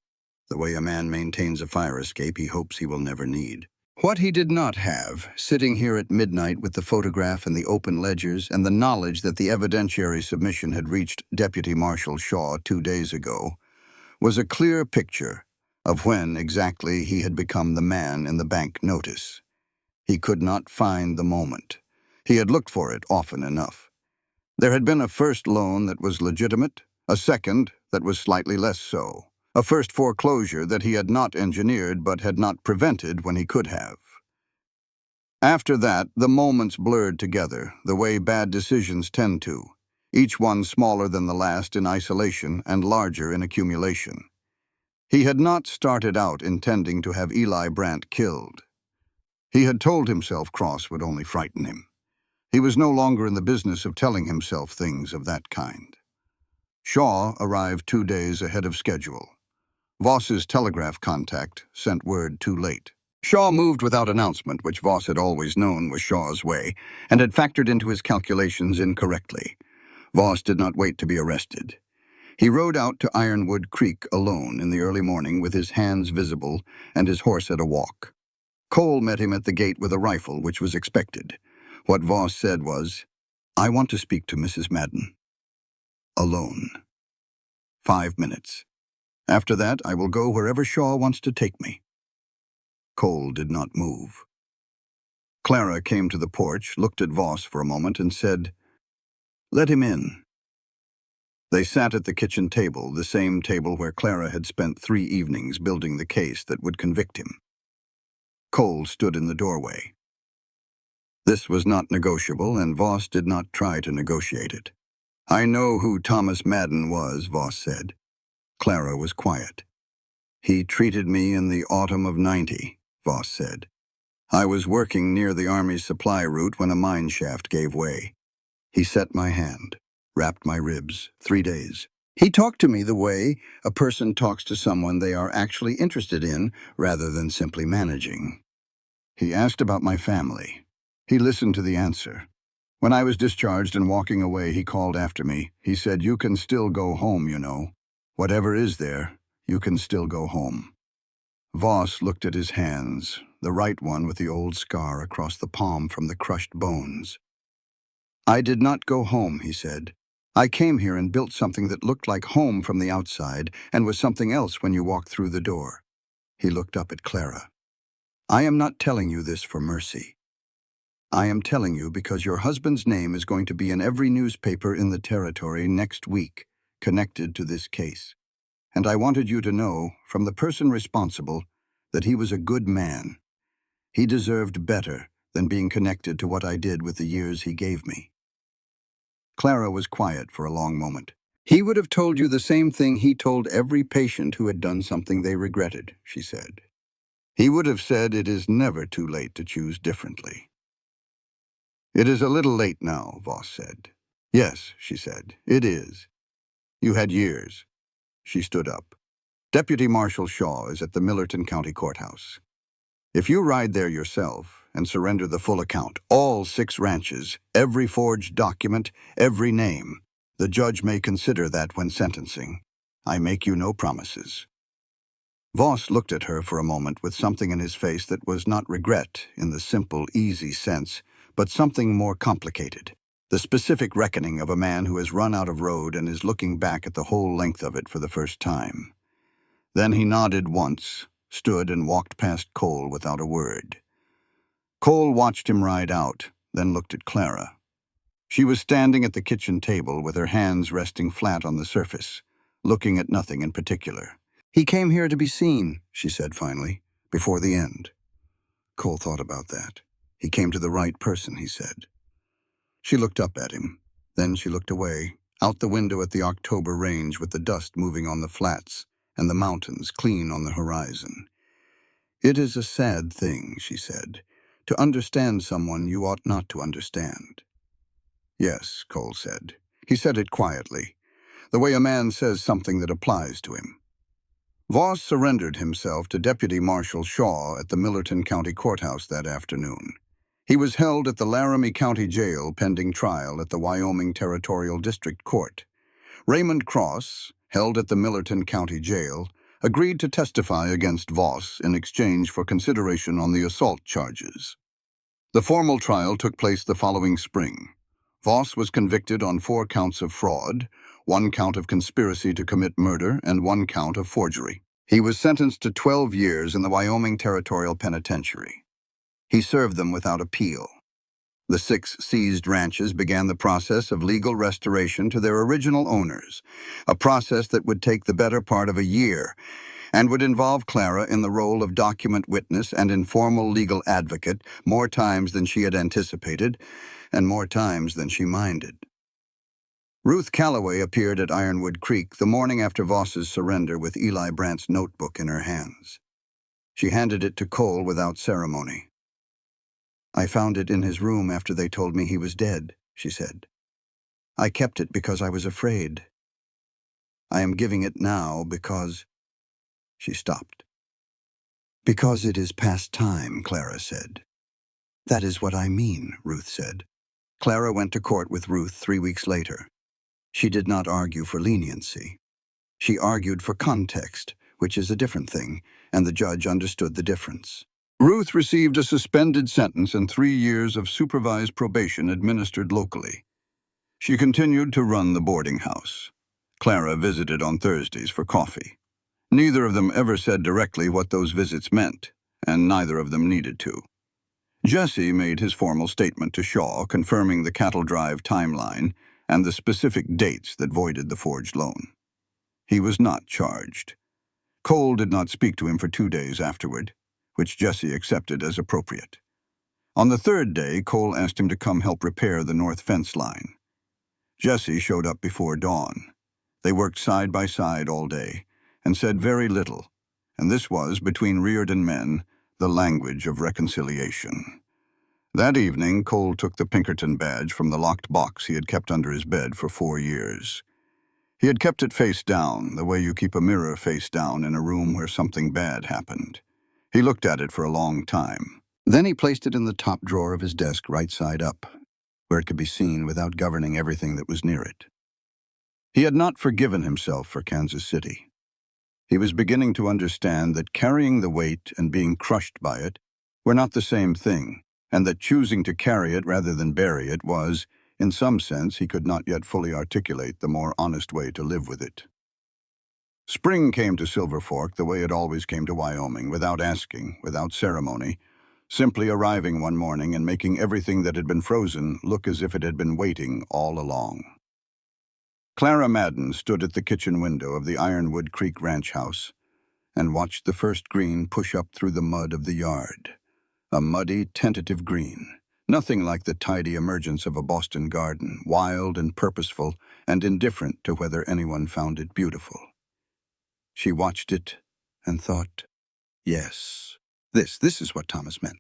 the way a man maintains a fire escape he hopes he will never need. What he did not have, sitting here at midnight with the photograph and the open ledgers and the knowledge that the evidentiary submission had reached Deputy Marshal Shaw 2 days ago, was a clear picture of when exactly he had become the man in the bank notice. He could not find the moment. He had looked for it often enough. There had been a first loan that was legitimate, a second that was slightly less so, a first foreclosure that he had not engineered but had not prevented when he could have. After that, the moments blurred together, the way bad decisions tend to, each one smaller than the last in isolation and larger in accumulation. He had not started out intending to have Eli Brandt killed. He had told himself Cross would only frighten him. He was no longer in the business of telling himself things of that kind. Shaw arrived 2 days ahead of schedule. Voss's telegraph contact sent word too late. Shaw moved without announcement, which Voss had always known was Shaw's way, and had factored into his calculations incorrectly. Voss did not wait to be arrested. He rode out to Ironwood Creek alone in the early morning with his hands visible and his horse at a walk. Cole met him at the gate with a rifle, which was expected. What Voss said was, "I want to speak to Mrs. Madden. Alone. 5 minutes. After that, I will go wherever Shaw wants to take me." Cole did not move. Clara came to the porch, looked at Voss for a moment, and said, "Let him in." They sat at the kitchen table, the same table where Clara had spent 3 evenings building the case that would convict him. Cole stood in the doorway. This was not negotiable, and Voss did not try to negotiate it. "I know who Thomas Madden was," Voss said. Clara was quiet. "He treated me in the autumn of '90, Voss said. "I was working near the Army's supply route when a mine shaft gave way. He set my hand, wrapped my ribs, 3 days. He talked to me the way a person talks to someone they are actually interested in rather than simply managing. He asked about my family. He listened to the answer. When I was discharged and walking away, he called after me. He said, 'You can still go home, you know. Whatever is there, you can still go home.'" Voss looked at his hands, the right one with the old scar across the palm from the crushed bones. "I did not go home," he said. "I came here and built something that looked like home from the outside and was something else when you walked through the door." He looked up at Clara. "I am not telling you this for mercy. I am telling you because your husband's name is going to be in every newspaper in the territory next week, connected to this case. And I wanted you to know, from the person responsible, that he was a good man. He deserved better than being connected to what I did with the years he gave me." Clara was quiet for a long moment. "He would have told you the same thing he told every patient who had done something they regretted," she said. "He would have said it is never too late to choose differently." "It is a little late now," Voss said. "Yes," she said, "it is. You had years." She stood up. "Deputy Marshal Shaw is at the Millerton County Courthouse. If you ride there yourself and surrender the full account, all 6 ranches, every forged document, every name, the judge may consider that when sentencing. I make you no promises." Voss looked at her for a moment with something in his face that was not regret in the simple, easy sense, but something more complicated. The specific reckoning of a man who has run out of road and is looking back at the whole length of it for the first time. Then he nodded once, stood and walked past Cole without a word. Cole watched him ride out, then looked at Clara. She was standing at the kitchen table with her hands resting flat on the surface, looking at nothing in particular. "He came here to be seen," she said finally, "before the end." Cole thought about that. "He came to the right person," he said. She looked up at him. Then she looked away, out the window at the October range with the dust moving on the flats and the mountains clean on the horizon. "It is a sad thing," she said, "to understand someone you ought not to understand." "Yes," Cole said. He said it quietly, the way a man says something that applies to him. Voss surrendered himself to Deputy Marshal Shaw at the Millerton County Courthouse that afternoon. He was held at the Laramie County Jail pending trial at the Wyoming Territorial District Court. Raymond Cross, held at the Millerton County Jail, agreed to testify against Voss in exchange for consideration on the assault charges. The formal trial took place the following spring. Voss was convicted on 4 counts of fraud, 1 count of conspiracy to commit murder, and 1 count of forgery. He was sentenced to 12 years in the Wyoming Territorial Penitentiary. He served them without appeal. The 6 seized ranches began the process of legal restoration to their original owners, a process that would take the better part of a year and would involve Clara in the role of document witness and informal legal advocate more times than she had anticipated and more times than she minded. Ruth Calloway appeared at Ironwood Creek the morning after Voss's surrender with Eli Brandt's notebook in her hands. She handed it to Cole without ceremony. "I found it in his room after they told me he was dead," she said. "I kept it because I was afraid. I am giving it now because—" She stopped. "Because it is past time," Clara said. "That is what I mean," Ruth said. Clara went to court with Ruth 3 weeks later. She did not argue for leniency. She argued for context, which is a different thing, and the judge understood the difference. Ruth received a suspended sentence and 3 years of supervised probation administered locally. She continued to run the boarding house. Clara visited on Thursdays for coffee. Neither of them ever said directly what those visits meant, and neither of them needed to. Jesse made his formal statement to Shaw confirming the cattle drive timeline and the specific dates that voided the forged loan. He was not charged. Cole did not speak to him for 2 days afterward, which Jesse accepted as appropriate. On the 3rd day, Cole asked him to come help repair the north fence line. Jesse showed up before dawn. They worked side by side all day and said very little, and this was, between Reardon men, the language of reconciliation. That evening, Cole took the Pinkerton badge from the locked box he had kept under his bed for 4 years. He had kept it face down, the way you keep a mirror face down in a room where something bad happened. He looked at it for a long time. Then he placed it in the top drawer of his desk right side up, where it could be seen without governing everything that was near it. He had not forgiven himself for Kansas City. He was beginning to understand that carrying the weight and being crushed by it were not the same thing, and that choosing to carry it rather than bury it was, in some sense, he could not yet fully articulate the more honest way to live with it. Spring came to Silver Fork the way it always came to Wyoming, without asking, without ceremony, simply arriving one morning and making everything that had been frozen look as if it had been waiting all along. Clara Madden stood at the kitchen window of the Ironwood Creek ranch house and watched the first green push up through the mud of the yard. A muddy, tentative green, nothing like the tidy emergence of a Boston garden, wild and purposeful and indifferent to whether anyone found it beautiful. She watched it and thought, yes, this is what Thomas meant.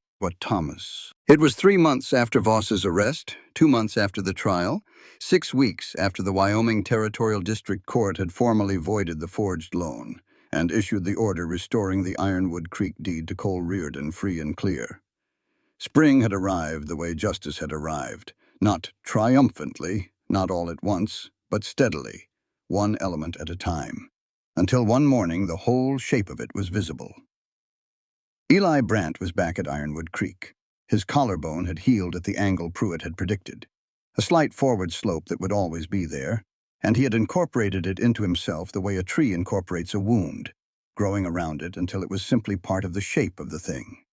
It was 3 months after Voss's arrest, 2 months after the trial, 6 weeks after the Wyoming Territorial District Court had formally voided the forged loan and issued the order restoring the Ironwood Creek deed to Cole Reardon free and clear. Spring had arrived the way justice had arrived, not triumphantly, not all at once, but steadily, one element at a time, until one morning the whole shape of it was visible. Eli Brandt was back at Ironwood Creek. His collarbone had healed at the angle Pruitt had predicted, a slight forward slope that would always be there, and he had incorporated it into himself the way a tree incorporates a wound, growing around it until it was simply part of the shape of the thing.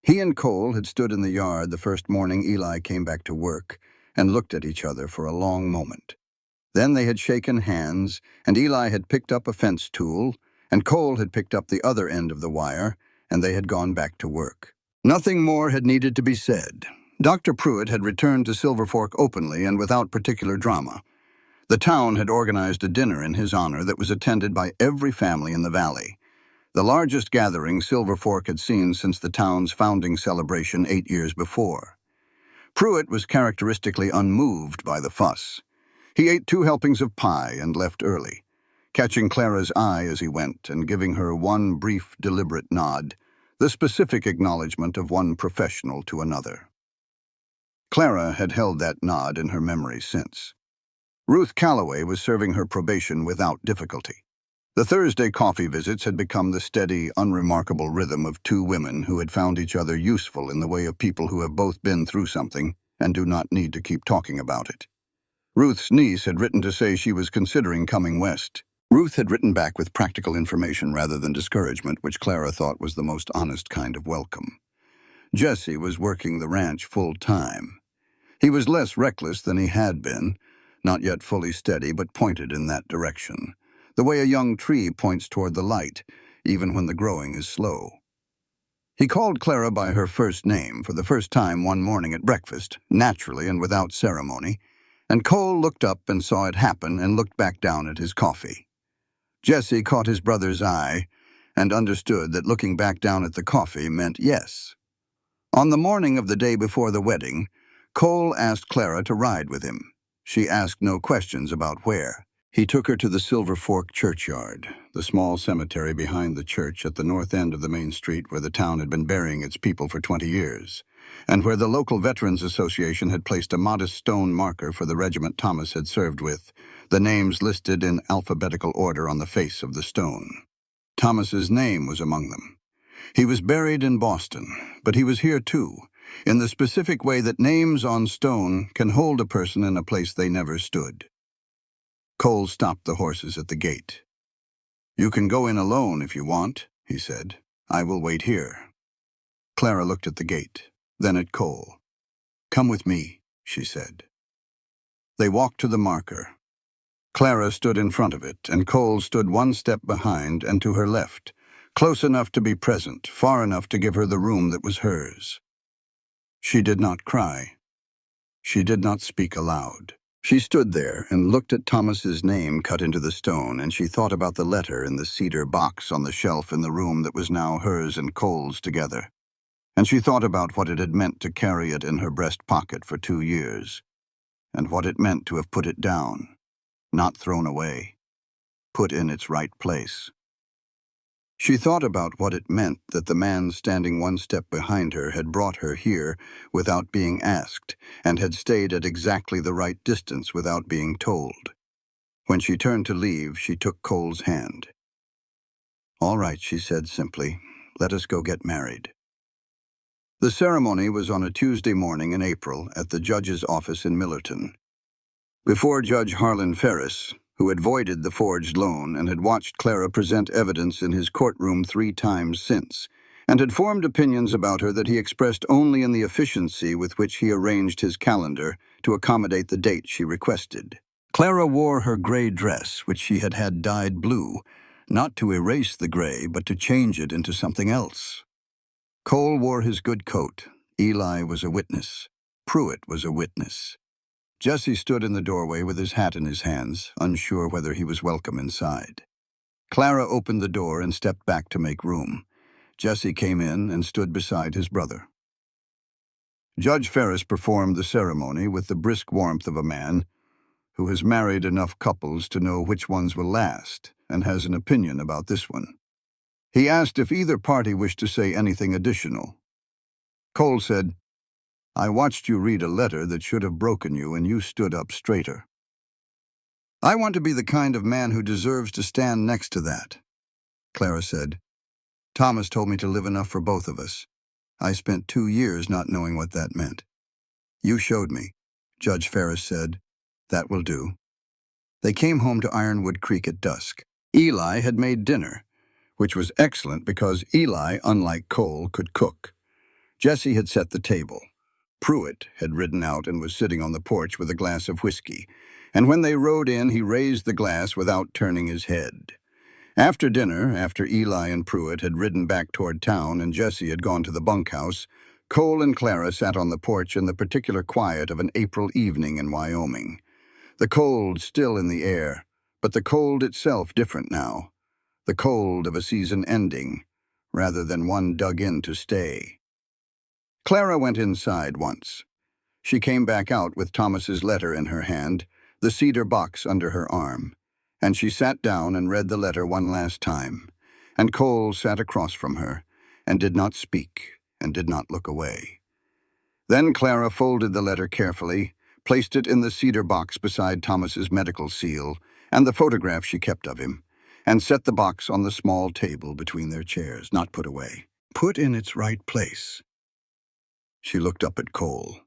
He and Cole had stood in the yard the first morning Eli came back to work and looked at each other for a long moment. Then they had shaken hands, and Eli had picked up a fence tool, and Cole had picked up the other end of the wire, and they had gone back to work. Nothing more had needed to be said. Dr. Pruitt had returned to Silver Fork openly and without particular drama. The town had organized a dinner in his honor that was attended by every family in the valley, the largest gathering Silver Fork had seen since the town's founding celebration 8 years before. Pruitt was characteristically unmoved by the fuss. He ate 2 helpings of pie and left early, catching Clara's eye as he went and giving her one brief, deliberate nod, the specific acknowledgement of one professional to another. Clara had held that nod in her memory since. Ruth Calloway was serving her probation without difficulty. The Thursday coffee visits had become the steady, unremarkable rhythm of 2 women who had found each other useful in the way of people who have both been through something and do not need to keep talking about it. Ruth's niece had written to say she was considering coming west. Ruth had written back with practical information rather than discouragement, which Clara thought was the most honest kind of welcome. Jesse was working the ranch full-time. He was less reckless than he had been, not yet fully steady, but pointed in that direction, the way a young tree points toward the light, even when the growing is slow. He called Clara by her first name for the first time one morning at breakfast, naturally and without ceremony, and Cole looked up and saw it happen and looked back down at his coffee. Jesse caught his brother's eye and understood that looking back down at the coffee meant yes. On the morning of the day before the wedding, Cole asked Clara to ride with him. She asked no questions about where. He took her to the Silver Fork churchyard, the small cemetery behind the church at the north end of the main street where the town had been burying its people for 20 years, and where the local Veterans Association had placed a modest stone marker for the regiment Thomas had served with, the names listed in alphabetical order on the face of the stone. Thomas's name was among them. He was buried in Boston, but he was here too, in the specific way that names on stone can hold a person in a place they never stood. Cole stopped the horses at the gate. "You can go in alone if you want," he said. "I will wait here." Clara looked at the gate, then at Cole. "Come with me," she said. They walked to the marker. Clara stood in front of it, and Cole stood one step behind and to her left, close enough to be present, far enough to give her the room that was hers. She did not cry. She did not speak aloud. She stood there and looked at Thomas's name cut into the stone, and she thought about the letter in the cedar box on the shelf in the room that was now hers and Cole's together. And she thought about what it had meant to carry it in her breast pocket for 2 years, and what it meant to have put it down, not thrown away, put in its right place. She thought about what it meant that the man standing one step behind her had brought her here without being asked, and had stayed at exactly the right distance without being told. When she turned to leave, she took Cole's hand. "All right," she said simply. "Let us go get married." The ceremony was on a Tuesday morning in April at the judge's office in Millerton. Before Judge Harlan Ferris, who had voided the forged loan and had watched Clara present evidence in his courtroom 3 times since, and had formed opinions about her that he expressed only in the efficiency with which he arranged his calendar to accommodate the date she requested. Clara wore her gray dress, which she had had dyed blue, not to erase the gray, but to change it into something else. Cole wore his good coat. Eli was a witness. Pruitt was a witness. Jesse stood in the doorway with his hat in his hands, unsure whether he was welcome inside. Clara opened the door and stepped back to make room. Jesse came in and stood beside his brother. Judge Ferris performed the ceremony with the brisk warmth of a man who has married enough couples to know which ones will last and has an opinion about this one. He asked if either party wished to say anything additional. Cole said, "I watched you read a letter that should have broken you, and you stood up straighter. I want to be the kind of man who deserves to stand next to that." Clara said, "Thomas told me to live enough for both of us. I spent 2 years not knowing what that meant." "You showed me," Judge Ferris said. "That will do." They came home to Ironwood Creek at dusk. Eli had made dinner, which was excellent because Eli, unlike Cole, could cook. Jesse had set the table. Pruitt had ridden out and was sitting on the porch with a glass of whiskey, and when they rode in, he raised the glass without turning his head. After dinner, after Eli and Pruitt had ridden back toward town and Jesse had gone to the bunkhouse, Cole and Clara sat on the porch in the particular quiet of an April evening in Wyoming. The cold still in the air, but the cold itself different now. The cold of a season ending, rather than one dug in to stay. Clara went inside once. She came back out with Thomas's letter in her hand, the cedar box under her arm, and she sat down and read the letter one last time, and Cole sat across from her, and did not speak, and did not look away. Then Clara folded the letter carefully, placed it in the cedar box beside Thomas's medical seal, and the photograph she kept of him, and set the box on the small table between their chairs, not put away, put in its right place. She looked up at Cole.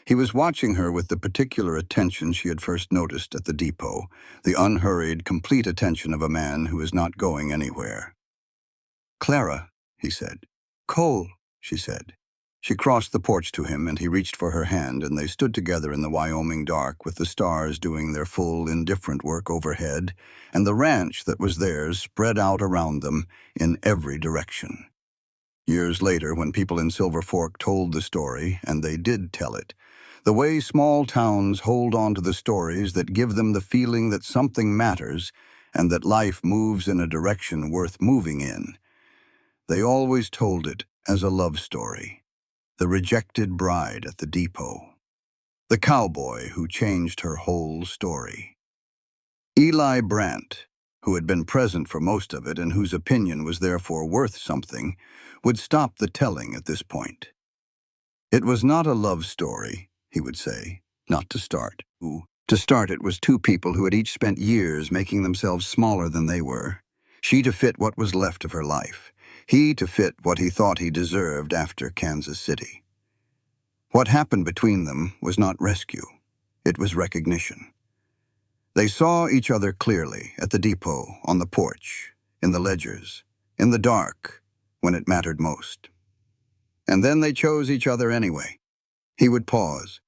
He was watching her with the particular attention she had first noticed at the depot, the unhurried, complete attention of a man who is not going anywhere. "Clara," he said. "Cole," she said. She crossed the porch to him, and he reached for her hand, and they stood together in the Wyoming dark with the stars doing their full, indifferent work overhead, and the ranch that was theirs spread out around them in every direction. Years later, when people in Silver Fork told the story, and they did tell it, the way small towns hold on to the stories that give them the feeling that something matters and that life moves in a direction worth moving in, they always told it as a love story. The rejected bride at the depot. The cowboy who changed her whole story. Eli Brandt, who had been present for most of it and whose opinion was therefore worth something, would stop the telling at this point. "It was not a love story," he would say, "not to start. To start, it was 2 people who had each spent years making themselves smaller than they were. She to fit what was left of her life. He to fit what he thought he deserved after Kansas City. What happened between them was not rescue. It was recognition. They saw each other clearly at the depot, on the porch, in the ledgers, in the dark, when it mattered most. And then they chose each other anyway." He would pause.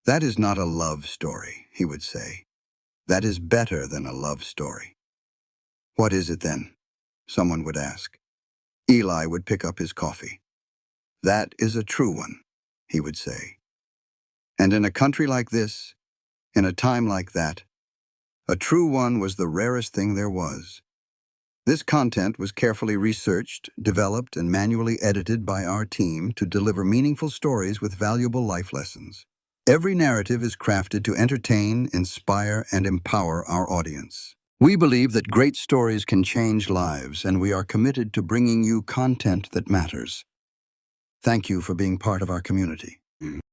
"That is not a love story," he would say. "That is better than a love story." "What is it then?" someone would ask. Eli would pick up his coffee. "That is a true one," he would say. And in a country like this, in a time like that, a true one was the rarest thing there was. This content was carefully researched, developed, and manually edited by our team to deliver meaningful stories with valuable life lessons. Every narrative is crafted to entertain, inspire, and empower our audience. We believe that great stories can change lives, and we are committed to bringing you content that matters. Thank you for being part of our community.